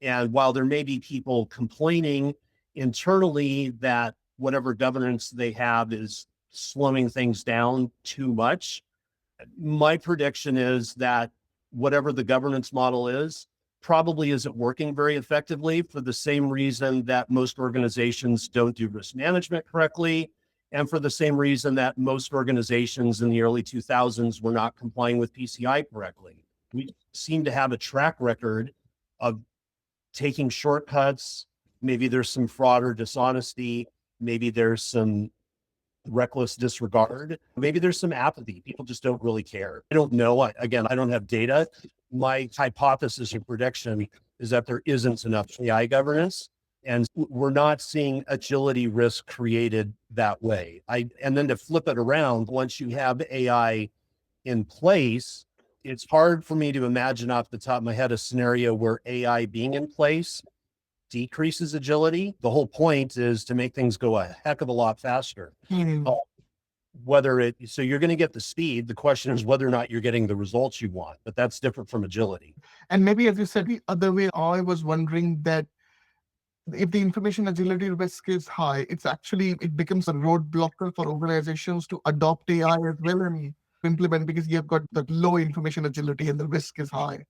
And while there may be people complaining internally that whatever governance they have is slowing things down too much, my prediction is that whatever the governance model is, probably isn't working very effectively for the same reason that most organizations don't do risk management correctly. And for the same reason that most organizations in the early 2000s were not complying with PCI correctly. We seem to have a track record of taking shortcuts. Maybe there's some fraud or dishonesty. Maybe there's some reckless disregard. Maybe there's some apathy. People just don't really care. I don't know. Again, I don't have data. My hypothesis or prediction is that there isn't enough AI governance. And we're not seeing agility risk created that way. And then to flip it around, once you have AI in place, it's hard for me to imagine off the top of my head a scenario where AI being in place decreases agility. The whole point is to make things go a heck of a lot faster. Mhm. So you're going to get the speed. The question is whether or not you're getting the results you want, but that's different from agility. And maybe, as you said, the other way, I was wondering that if the information agility risk is high, it becomes a roadblocker for organizations to adopt AI as well and implement, because you've got the low information agility and the risk is high.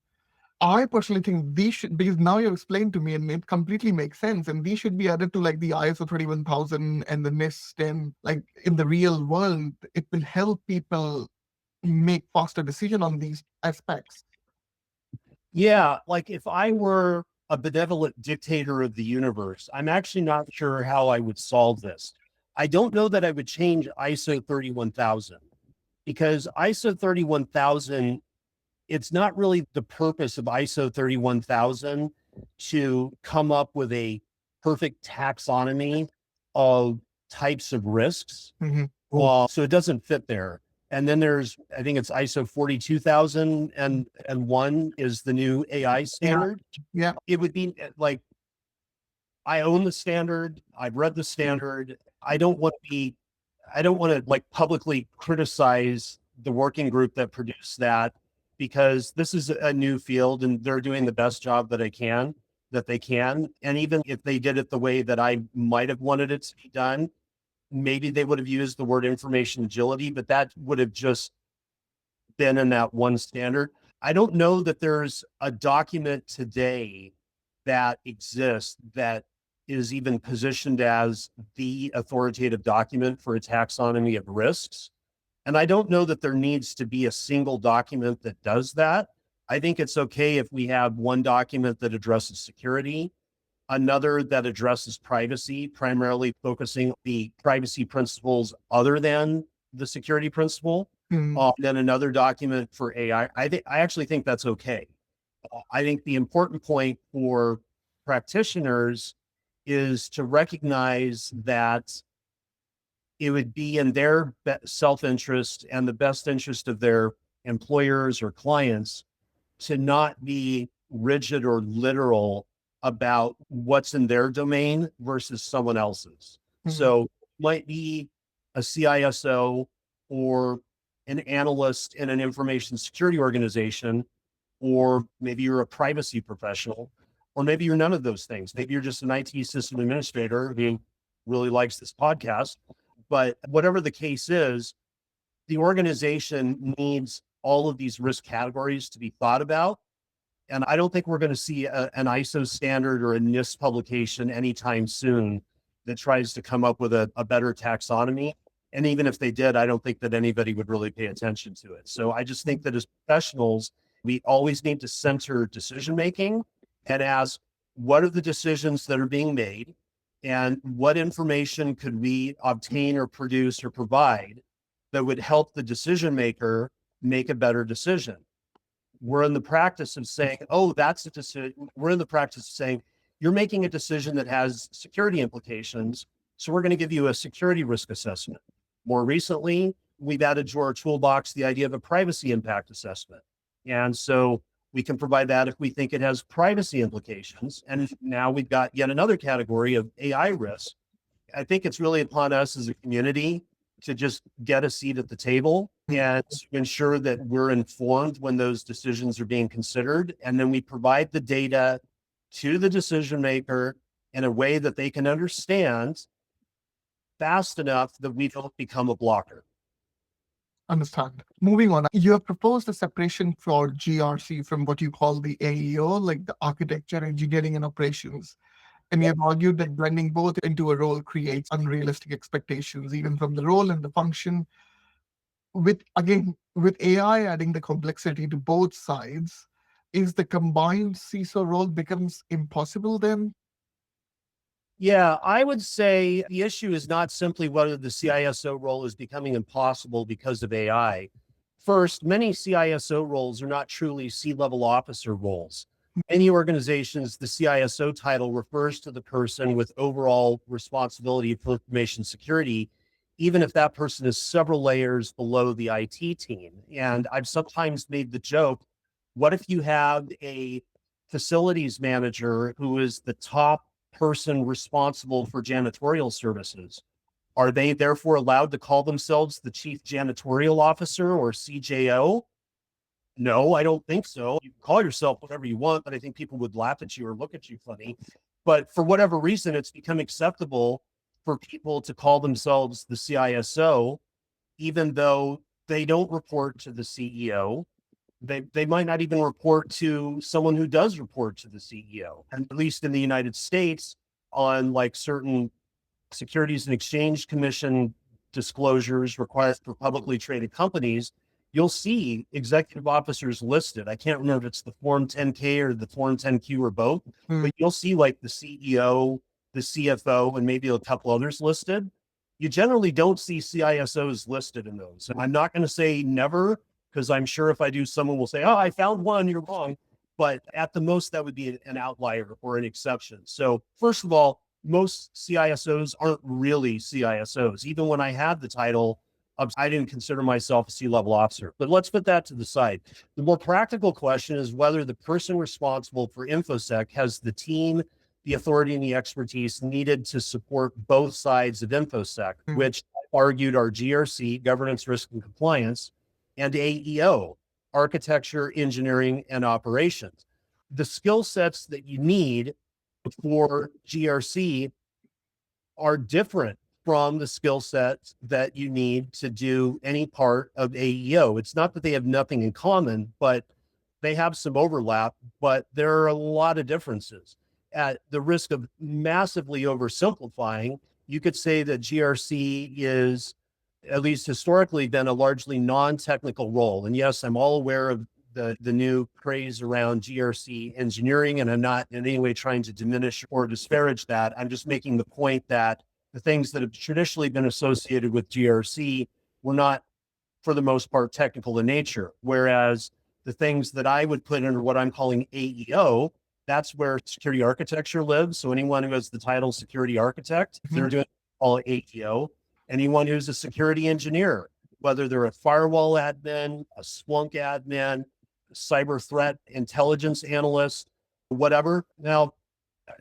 I personally think these should, because now you've explained to me and it completely makes sense, and these should be added to like the ISO 31000 and the NIST, and like in the real world, it will help people make faster decision on these aspects. Yeah, like if I were a benevolent dictator of the universe, I'm actually not sure how I would solve this. I don't know that I would change ISO 31000 because ISO 31000, it's not really the purpose of ISO 31000 to come up with a perfect taxonomy of types of risks. Mm-hmm. So it doesn't fit there. And then there's, I think it's ISO 42001 is the new AI standard. Yeah. It would be like, I own the standard. I've read the standard. I don't want to like publicly criticize the working group that produced that, because this is a new field and they're doing the best job that they can. And even if they did it the way that I might have wanted it to be done, maybe they would have used the word information agility, but that would have just been in that one standard. I don't know that there's a document today that exists that is even positioned as the authoritative document for a taxonomy of risks. And I don't know that there needs to be a single document that does that. I think it's okay if we have one document that addresses security, another that addresses privacy, primarily focusing the privacy principles other than the security principle, then another document for AI. I actually think that's okay. I think the important point for practitioners is to recognize that it would be in their self-interest and the best interest of their employers or clients to not be rigid or literal about what's in their domain versus someone else's. Mhm. So might be a CISO or an analyst in an information security organization, or maybe you're a privacy professional, or maybe you're none of those things. Maybe you're just an IT system administrator who really likes this podcast. But whatever the case is, the organization needs all of these risk categories to be thought about. And I don't think we're going to see an ISO standard or a NIST publication anytime soon that tries to come up with a better taxonomy. And even if they did, I don't think that anybody would really pay attention to it. So I just think that as professionals, we always need to center decision-making and ask, what are the decisions that are being made? And what information could we obtain or produce or provide that would help the decision maker make a better decision? We're in the practice of saying, oh, that's a decision. We're in the practice of saying, you're making a decision that has security implications. So we're going to give you a security risk assessment. More recently, we've added to our toolbox the idea of a privacy impact assessment. And so we can provide that if we think it has privacy implications. And now we've got yet another category of AI risk. I think it's really upon us as a community to just get a seat at the table and to ensure that we're informed when those decisions are being considered. And then we provide the data to the decision maker in a way that they can understand fast enough that we don't become a blocker. Understand. Moving on, you have proposed a separation for GRC from what you call the AEO, like the architecture, engineering, and operations. And you have argued that blending both into a role creates unrealistic expectations, even from the role and the function. With AI adding the complexity to both sides, is the combined CISO role becomes impossible then? Yeah, I would say the issue is not simply whether the CISO role is becoming impossible because of AI. First, many CISO roles are not truly C-level officer roles. Many organizations, the CISO title refers to the person with overall responsibility for information security, even if that person is several layers below the IT team. And I've sometimes made the joke, what if you have a facilities manager who is the top person responsible for janitorial services? Are they therefore allowed to call themselves the chief janitorial officer or CJO? No, I don't think so. You can call yourself whatever you want, but I think people would laugh at you or look at you funny. But for whatever reason, it's become acceptable for people to call themselves the CISO, even though they don't report to the CEO. They might not even report to someone who does report to the CEO. And at least in the United States, on like certain Securities and Exchange Commission disclosures required for publicly traded companies, you'll see executive officers listed. I can't remember if it's the Form 10K or the Form 10Q or both, but you'll see like the CEO, the CFO, and maybe a couple others listed. You generally don't see CISOs listed in those. And I'm not going to say never, because I'm sure if I do, someone will say, oh, I found one, you're wrong. But at the most, that would be an outlier or an exception. So first of all, most CISOs aren't really CISOs. Even when I had the title, I didn't consider myself a C-level officer. But let's put that to the side. The more practical question is whether the person responsible for InfoSec has the team, the authority, and the expertise needed to support both sides of InfoSec, which I argued are GRC, governance, risk, and compliance, and AEO, architecture, engineering, and operations. The skill sets that you need for GRC are different from the skill sets that you need to do any part of AEO. It's not that they have nothing in common, but they have some overlap, but there are a lot of differences. At the risk of massively oversimplifying, you could say that GRC is, at least historically, been a largely non-technical role. And yes, I'm all aware of the new craze around GRC engineering, and I'm not in any way trying to diminish or disparage that. I'm just making the point that the things that have traditionally been associated with GRC were not, for the most part, technical in nature. Whereas the things that I would put under what I'm calling AEO, that's where security architecture lives. So anyone who has the title security architect, they're doing all AEO. Anyone who's a security engineer, whether they're a firewall admin, a Splunk admin, cyber threat intelligence analyst, whatever. Now,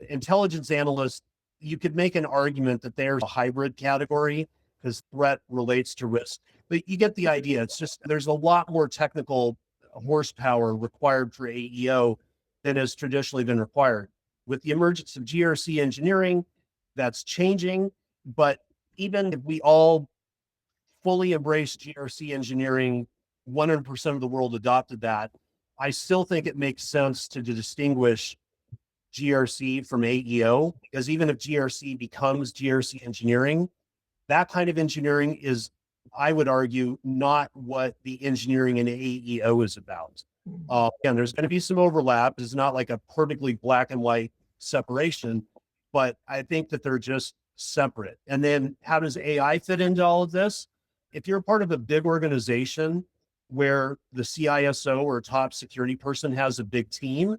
intelligence analyst, you could make an argument that they're a hybrid category because threat relates to risk, but you get the idea. It's just, there's a lot more technical horsepower required for AEO than has traditionally been required. With the emergence of GRC engineering, that's changing. But even if we all fully embrace GRC engineering, 100% of the world adopted that, I still think it makes sense to distinguish GRC from AEO, because even if GRC becomes GRC engineering, that kind of engineering is, I would argue, not what the engineering in AEO is about. And there's going to be some overlap. It's not like a perfectly black and white separation, but I think that they're just separate. And then how does AI fit into all of this? If you're part of a big organization where the CISO or top security person has a big team,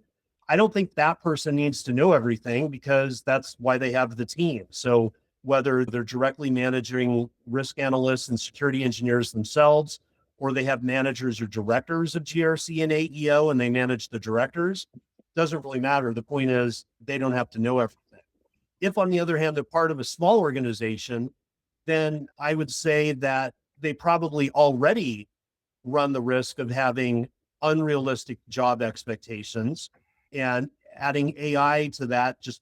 I don't think that person needs to know everything, because that's why they have the team. So whether they're directly managing risk analysts and security engineers themselves, or they have managers or directors of GRC and AEO and they manage the directors, doesn't really matter. The point is they don't have to know everything. If, on the other hand, they're part of a small organization, then I would say that they probably already run the risk of having unrealistic job expectations, and adding AI to that just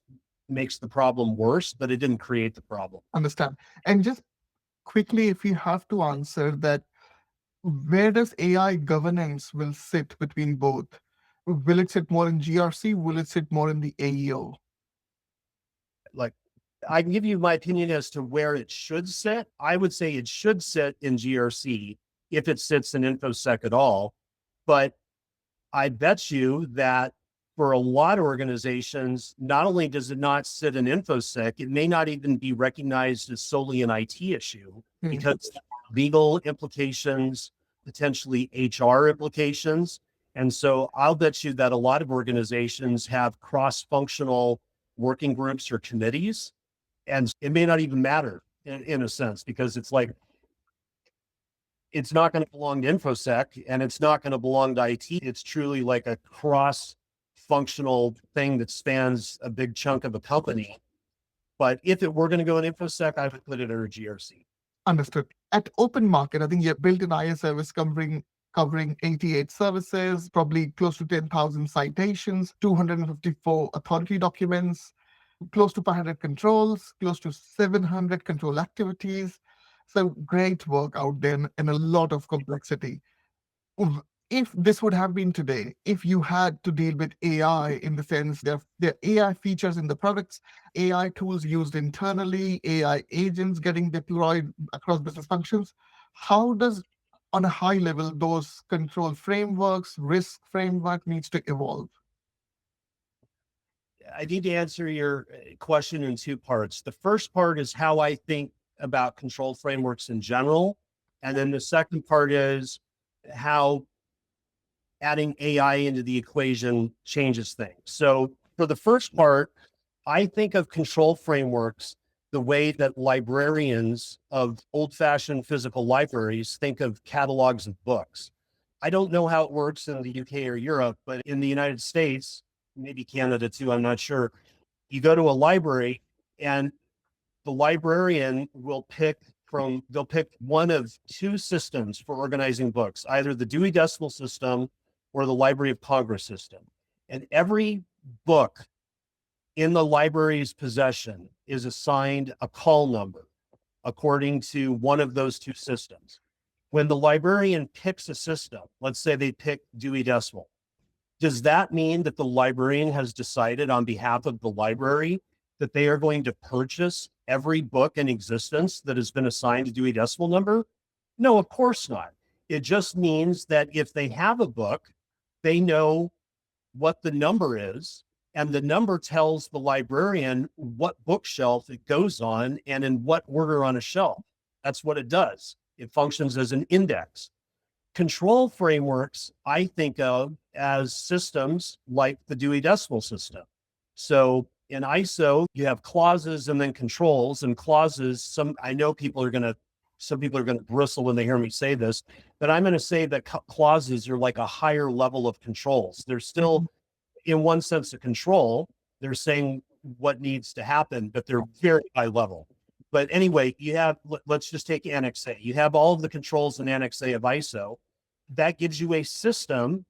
makes the problem worse, but it didn't create the problem. Understand. And just quickly, if you have to answer that, where does AI governance will sit between both? Will it sit more in GRC? Will it sit more in the AEO? Like, I can give you my opinion as to where it should sit. I would say it should sit in GRC if it sits in InfoSec at all. But I bet you that for a lot of organizations, not only does it not sit in InfoSec, it may not even be recognized as solely an IT issue, because legal implications, potentially HR implications. And so I'll bet you that a lot of organizations have cross-functional working groups or committees, and it may not even matter in a sense, because it's like, it's not going to belong to InfoSec and it's not going to belong to IT. It's truly like a cross-functional thing that spans a big chunk of a company. But if it were going to go in InfoSec, I would put it under GRC. Understood. At open market, I think you built an IS service covering 88 services, probably close to 10,000 citations, 254 authority documents, close to 500 controls, close to 700 control activities. So great work out there and a lot of complexity. If this would have been today, if you had to deal with AI in the sense there are AI features in the products, AI tools used internally, AI agents getting deployed across business functions, how does, on a high level, those control frameworks, risk framework needs to evolve? I need to answer your question in two parts. The first part is how I think about control frameworks in general. And then the second part is how adding AI into the equation changes things. So for the first part, I think of control frameworks the way that librarians of old-fashioned physical libraries think of catalogs of books. I don't know how it works in the UK or Europe, but in the United States, maybe Canada too, I'm not sure. You go to a library and the librarian will they'll pick one of two systems for organizing books, either the Dewey Decimal System or the Library of Congress system. And every book in the library's possession is assigned a call number according to one of those two systems. When the librarian picks a system, let's say they pick Dewey Decimal, does that mean that the librarian has decided on behalf of the library that they are going to purchase every book in existence that has been assigned a Dewey Decimal number? No, of course not. It just means that if they have a book, they know what the number is, and the number tells the librarian what bookshelf it goes on and in what order on a shelf. That's what it does. It functions as an index. Control frameworks, I think of as systems like the Dewey Decimal System. So in ISO, you have clauses and then controls, and clauses, I know some people are going to bristle when they hear me say this, but I'm going to say that clauses are like a higher level of controls. They're still, in one sense, a control. They're saying what needs to happen, but they're very high level. But anyway, let's just take Annex A. You have all of the controls in Annex A of ISO. That gives you a system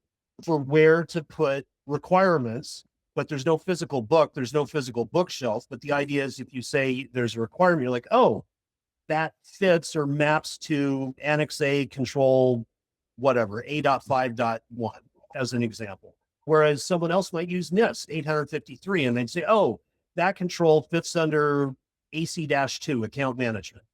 for where to put requirements, but there's no physical book, there's no physical bookshelf. But the idea is if you say there's a requirement, you're like, oh, that fits or maps to Annex A control, whatever, A.5.1 as an example. Whereas someone else might use NIST 853 and they'd say, oh, that control fits under AC-2, account management.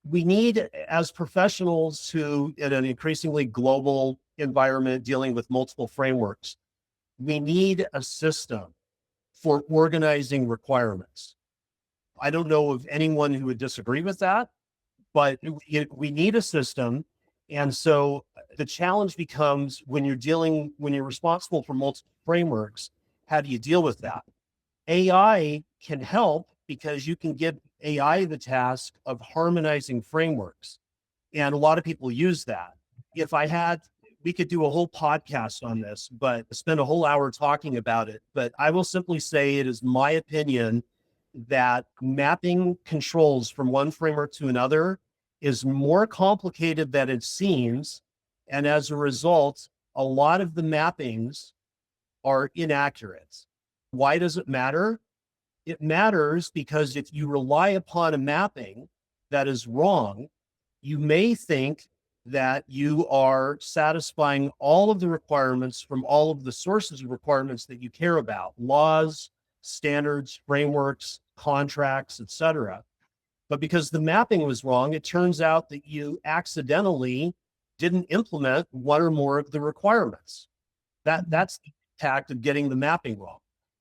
We need, as professionals who, in an increasingly global environment dealing with multiple frameworks, we need a system for organizing requirements. I don't know of anyone who would disagree with that, but we need a system. And so the challenge becomes when you're responsible for multiple frameworks, how do you deal with that? AI can help because you can give AI the task of harmonizing frameworks. And a lot of people use that. We could do a whole podcast on this, but spend a whole hour talking about it. But I will simply say it is my opinion that mapping controls from one framework to another is more complicated than it seems. And as a result, a lot of the mappings are inaccurate. Why does it matter? It matters because if you rely upon a mapping that is wrong, you may think that you are satisfying all of the requirements from all of the sources of requirements that you care about, laws, standards, frameworks, contracts, etc. But because the mapping was wrong, it turns out that you accidentally didn't implement one or more of the requirements. That's the impact of getting the mapping wrong.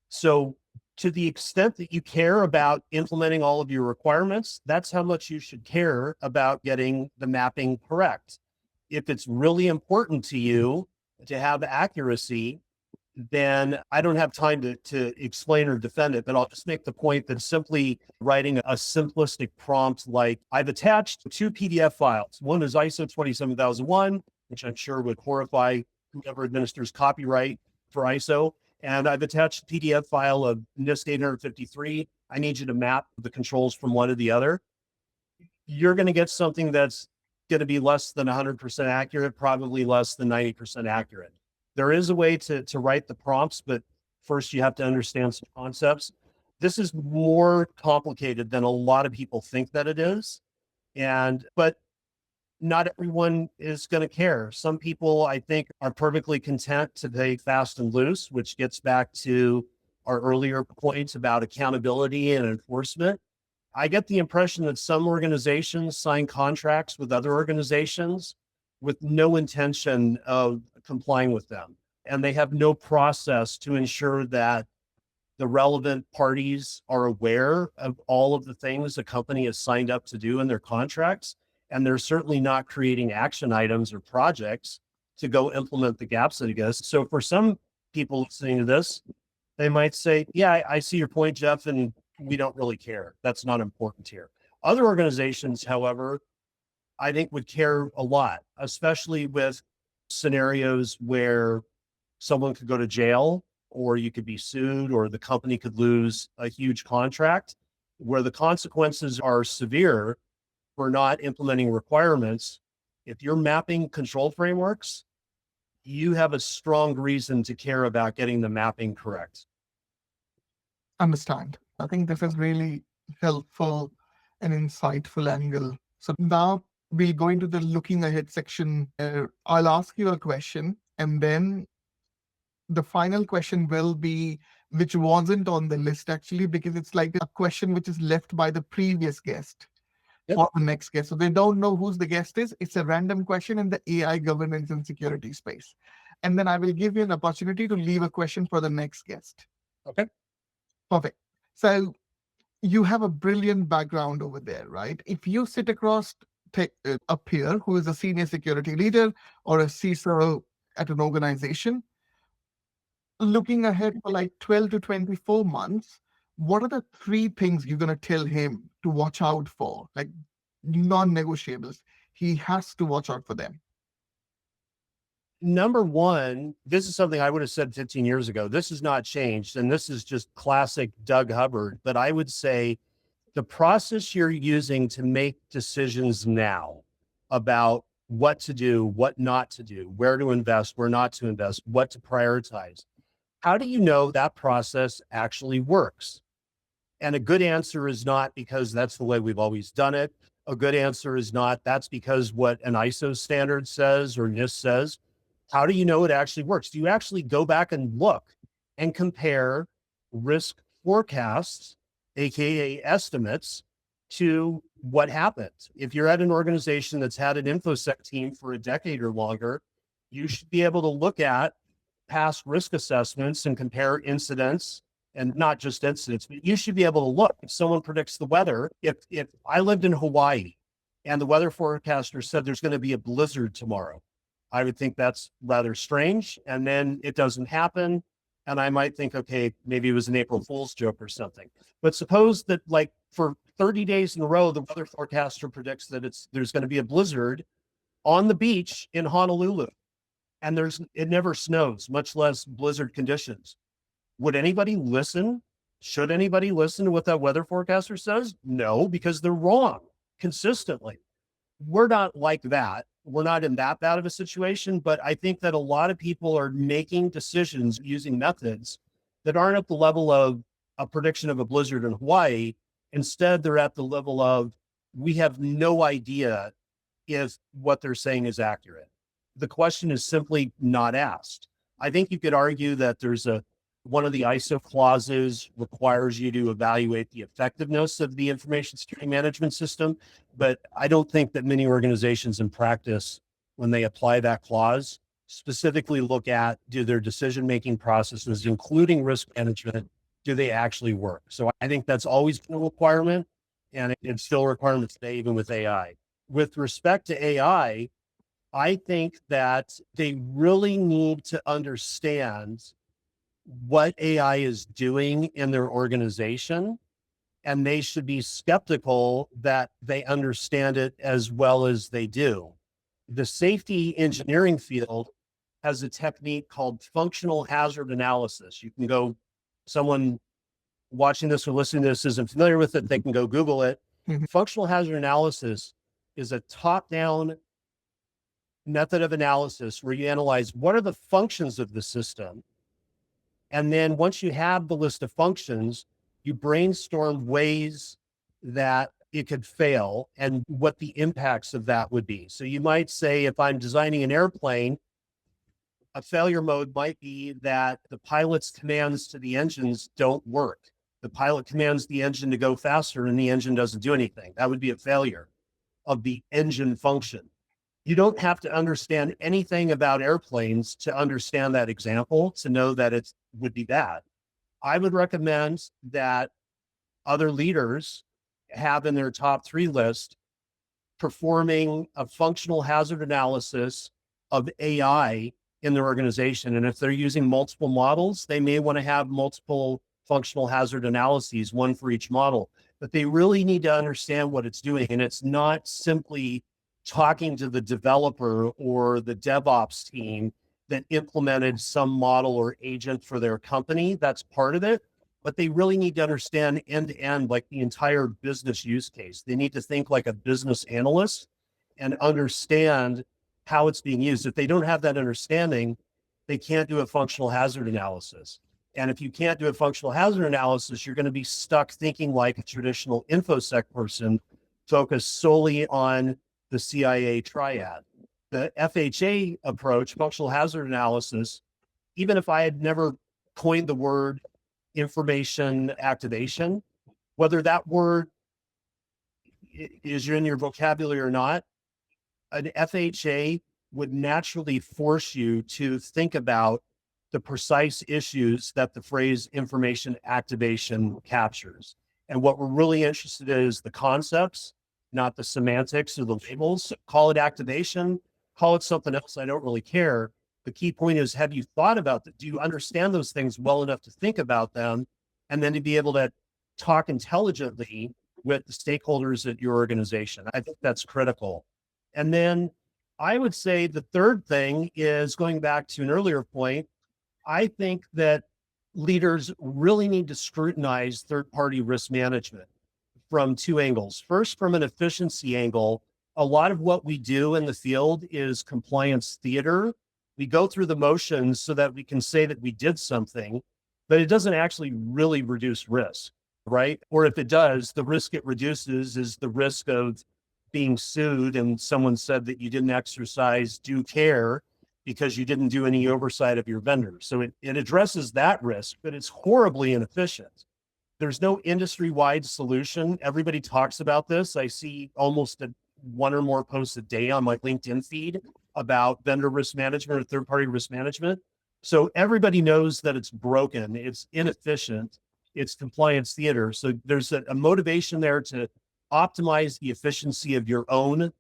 So to the extent that you care about implementing all of your requirements, that's how much you should care about getting the mapping correct. If it's really important to you, to have accuracy, then I don't have time to explain or defend it, but I'll just make the point that simply writing a simplistic prompt, like I've attached two PDF files. One is ISO 27001, which I'm sure would horrify whoever administers copyright for ISO. And I've attached a PDF file of NIST 853. I need you to map the controls from one to the other. You're going to get something that's going to be less than 100% accurate, probably less than 90% accurate. There is a way to write the prompts, but first you have to understand some concepts. This is more complicated than a lot of people think that it is. But not everyone is going to care. Some people, I think, are perfectly content to play fast and loose, which gets back to our earlier points about accountability and enforcement. I get the impression that some organizations sign contracts with other organizations with no intention of complying with them. And they have no process to ensure that the relevant parties are aware of all of the things the company has signed up to do in their contracts. And they're certainly not creating action items or projects to go implement the gaps that exist. So for some people listening to this, they might say, yeah, I see your point, Jeff, and we don't really care. That's not important here. Other organizations, however, I think would care a lot, especially with scenarios where someone could go to jail, or you could be sued, or the company could lose a huge contract, where the consequences are severe for not implementing requirements. If you're mapping control frameworks, you have a strong reason to care about getting the mapping correct. Understand. I think this is really helpful and insightful angle. So now we'll go into the looking ahead section. I'll ask you a question, and then the final question will be, which wasn't on the list actually, because it's like a question which is left by the previous guest. Yep. For the next guest. So they don't know who's the guest is. It's a random question in the AI governance and security space. And then I will give you an opportunity to leave a question for the next guest. Okay. Perfect. So you have a brilliant background over there, right? If you sit across a peer who is a senior security leader or a CISO at an organization, looking ahead for like 12 to 24 months, what are the three things you're going to tell him to watch out for? Like non-negotiables. He has to watch out for them. Number one, this is something I would have said 15 years ago. This has not changed. And this is just classic Doug Hubbard. But I would say the process you're using to make decisions now about what to do, what not to do, where to invest, where not to invest, what to prioritize. How do you know that process actually works? And a good answer is not because that's the way we've always done it. A good answer is not that's because what an ISO standard says or NIST says. How do you know it actually works? Do you actually go back and look and compare risk forecasts, AKA estimates, to what happens? If you're at an organization that's had an InfoSec team for a decade or longer, you should be able to look at past risk assessments and compare incidents, and not just incidents, but you should be able to look. If someone predicts the weather, if I lived in Hawaii and the weather forecaster said there's going to be a blizzard tomorrow, I would think that's rather strange. And then it doesn't happen. And I might think, okay, maybe it was an April Fool's joke or something. But suppose that like for 30 days in a row, the weather forecaster predicts that there's going to be a blizzard on the beach in Honolulu. And it never snows, much less blizzard conditions. Would anybody listen? Should anybody listen to what that weather forecaster says? No, because they're wrong consistently. We're not like that. We're not in that bad of a situation, but I think that a lot of people are making decisions using methods that aren't at the level of a prediction of a blizzard in Hawaii. Instead, they're at the level of, we have no idea if what they're saying is accurate. The question is simply not asked. I think you could argue that one of the ISO clauses requires you to evaluate the effectiveness of the information security management system, but I don't think that many organizations in practice, when they apply that clause, specifically look at, do their decision-making processes, including risk management, do they actually work? So I think that's always been a requirement, and it's still a requirement today, even with AI. With respect to AI, I think that they really need to understand what AI is doing in their organization, and they should be skeptical that they understand it as well as they do. The safety engineering field has a technique called functional hazard analysis. You can go, someone watching this or listening to this isn't familiar with it, they can go Google it. Mhm. Functional hazard analysis is a top-down method of analysis where you analyze what are the functions of the system. And then once you have the list of functions, you brainstorm ways that it could fail and what the impacts of that would be. So you might say, if I'm designing an airplane, a failure mode might be that the pilot's commands to the engines don't work. The pilot commands the engine to go faster and the engine doesn't do anything. That would be a failure of the engine function. You don't have to understand anything about airplanes to understand that example, to know that it would be bad. I would recommend that other leaders have in their top 3 list performing a functional hazard analysis of AI in their organization. And if they're using multiple models, they may want to have multiple functional hazard analyses, one for each model, but they really need to understand what it's doing. And it's not simply talking to the developer or the DevOps team that implemented some model or agent for their company. That's part of it. But they really need to understand end to end, like the entire business use case. They need to think like a business analyst and understand how it's being used. If they don't have that understanding, they can't do a functional hazard analysis. And if you can't do a functional hazard analysis, you're going to be stuck thinking like a traditional InfoSec person focused solely on the CIA triad. The FHA approach, functional hazard analysis, even if I had never coined the word information activation, whether that word is in your vocabulary or not, an FHA would naturally force you to think about the precise issues that the phrase information activation captures. And what we're really interested in is the concepts, not the semantics or the labels. Call it activation, call it something else. I don't really care. The key point is, have you thought about that? Do you understand those things well enough to think about them? And then to be able to talk intelligently with the stakeholders at your organization. I think that's critical. And then I would say the third thing is, going back to an earlier point, I think that leaders really need to scrutinize third-party risk management from 2 angles. First, from an efficiency angle, a lot of what we do in the field is compliance theater. We go through the motions so that we can say that we did something, but it doesn't actually really reduce risk, right? Or if it does, the risk it reduces is the risk of being sued and someone said that you didn't exercise due care because you didn't do any oversight of your vendors. So it addresses that risk, but it's horribly inefficient. There's no industry-wide solution. Everybody talks about this. I see almost 1 or more posts a day on my LinkedIn feed about vendor risk management or third-party risk management. So everybody knows that it's broken, it's inefficient, it's compliance theater. So there's a motivation there to optimize the efficiency of your own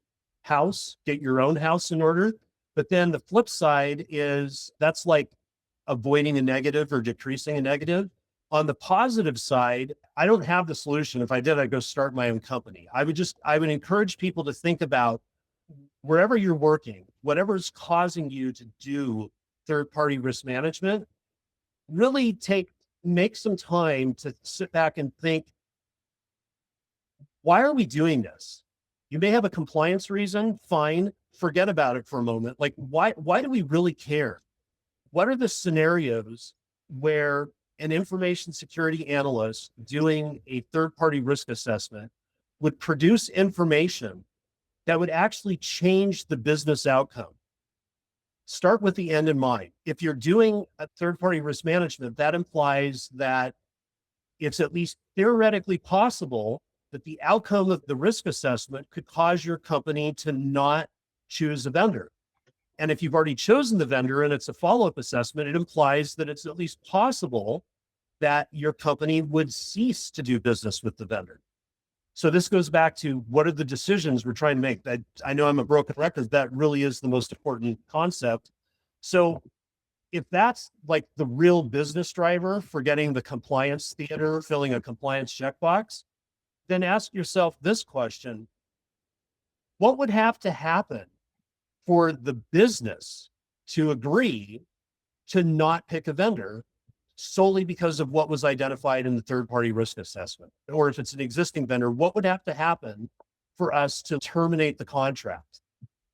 house, get your own house in order. But then the flip side is, that's like avoiding a negative or decreasing a negative. On the positive side, I don't have the solution. If I did, I'd go start my own company. I would encourage people to think about wherever you're working, whatever's causing you to do third-party risk management, really make some time to sit back and think, why are we doing this? You may have a compliance reason, fine, forget about it for a moment. Like, why do we really care? What are the scenarios where an information security analyst doing a third-party risk assessment would produce information that would actually change the business outcome? Start with the end in mind. If you're doing a third-party risk management, that implies that it's at least theoretically possible that the outcome of the risk assessment could cause your company to not choose a vendor. And if you've already chosen the vendor and it's a follow-up assessment, it implies that it's at least possible that your company would cease to do business with the vendor. So this goes back to what are the decisions we're trying to make. That I know I'm a broken record. That really is the most important concept. So if that's like the real business driver for getting the compliance theater, filling a compliance checkbox, then ask yourself this question: what would have to happen for the business to agree to not pick a vendor solely because of what was identified in the third-party risk assessment? Or if it's an existing vendor, what would have to happen for us to terminate the contract?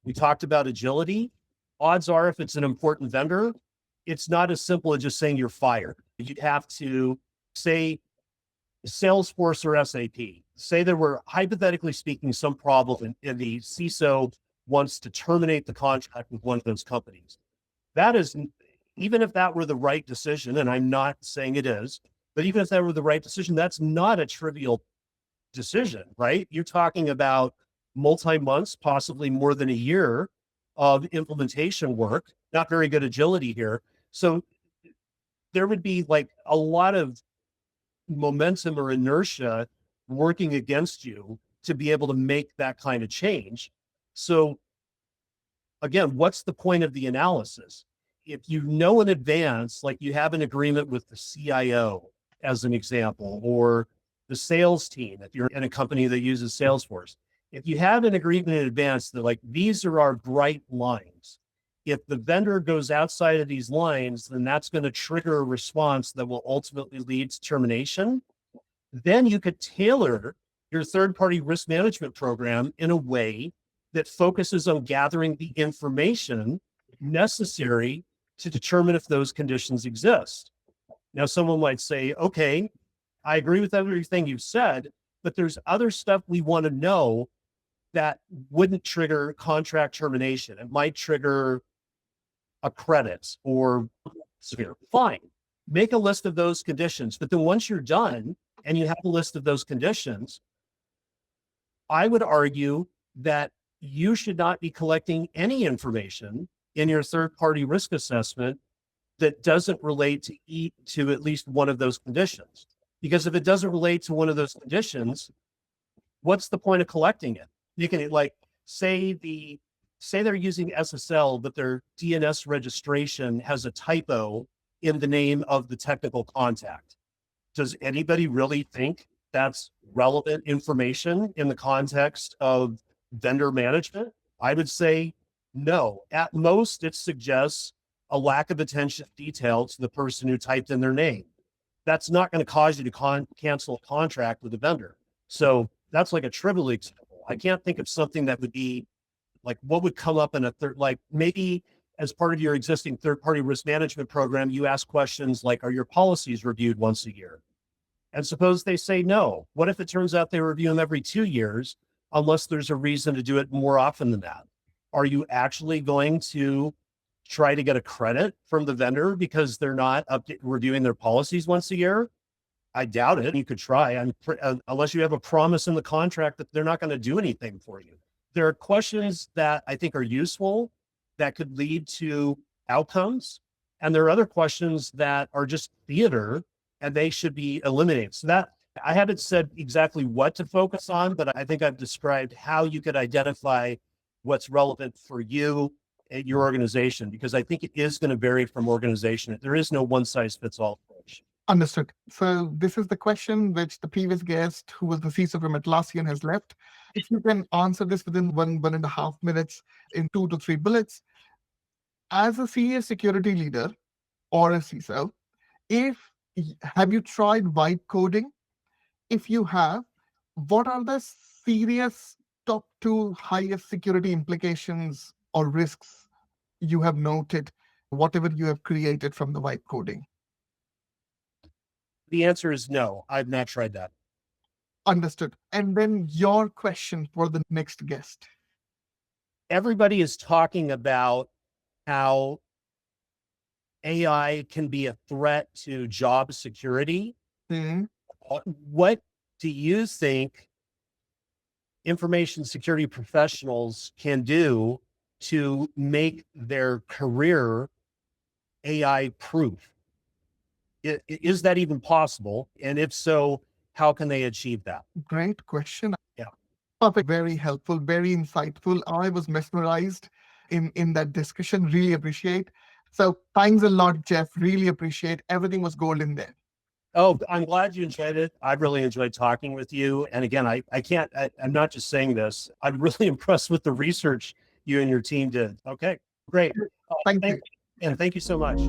We talked about agility. Odds are, if it's an important vendor, it's not as simple as just saying you're fired. You'd have to say Salesforce or SAP, say there were, hypothetically speaking, some problem and the CISO wants to terminate the contract with one of those companies. That is, even if that were the right decision, and I'm not saying it is, but even if that were the right decision, that's not a trivial decision, right? You're talking about multi-months, possibly more than a year of implementation work, not very good agility here. So there would be like a lot of momentum or inertia working against you to be able to make that kind of change. So again, what's the point of the analysis? If you know in advance, like you have an agreement with the CIO as an example, or the sales team, if you're in a company that uses Salesforce, if you have an agreement in advance that like, these are our bright lines. If the vendor goes outside of these lines, then that's going to trigger a response that will ultimately lead to termination. Then you could tailor your third-party risk management program in a way that focuses on gathering the information necessary to determine if those conditions exist. Now, someone might say, okay, I agree with everything you've said, but there's other stuff we want to know that wouldn't trigger contract termination. It might trigger a credit or severe. Fine. Make a list of those conditions. But then once you're done and you have a list of those conditions, I would argue that you should not be collecting any information in your third-party risk assessment that doesn't relate to at least one of those conditions. Because if it doesn't relate to one of those conditions, what's the point of collecting it? You can like say they're using SSL, but their DNS registration has a typo in the name of the technical contact. Does anybody really think that's relevant information in the context of vendor management? I would say no. At most, it suggests a lack of attention to detail to the person who typed in their name. That's not going to cause you to cancel a contract with a vendor. So that's like a trivial example. I can't think of something that would be like what would come up in a third, like maybe as part of your existing third-party risk management program, you ask questions like, are your policies reviewed once a year? And suppose they say no. What if it turns out they review them every 2 years, unless there's a reason to do it more often than that? Are you actually going to try to get a credit from the vendor because they're not reviewing their policies once a year? I doubt it. You could try, unless you have a promise in the contract that they're not going to do anything for you. There are questions that I think are useful that could lead to outcomes. And there are other questions that are just theater and they should be eliminated. So that I haven't said exactly what to focus on, but I think I've described how you could identify what's relevant for you and your organization, because I think it is going to vary from organization. There is no one size fits all approach. Understood. So this is the question which the previous guest, who was the CISO from Atlassian, has left. If you can answer this within 1.5 minutes in 2 to 3 bullets. As a senior security leader or a CISO, have you tried vibe coding? If you have, what are the serious top 2 highest security implications or risks you have noted, whatever you have created from the vibe coding? The answer is no, I've not tried that. Understood. And then your question for the next guest. Everybody is talking about how AI can be a threat to job security. Mm-hmm. What do you think information security professionals can do to make their career AI proof? Is that even possible? And if so, how can they achieve that? Great question. Yeah. Perfect. Very helpful, very insightful. I was mesmerized in that discussion. Really appreciate. So thanks a lot, Jeff. Really appreciate. Everything was gold in there. Oh, I'm glad you enjoyed it. I really enjoyed talking with you. And again, I'm not just saying this. I'm really impressed with the research you and your team did. Okay, great. Thank you. And thank you so much.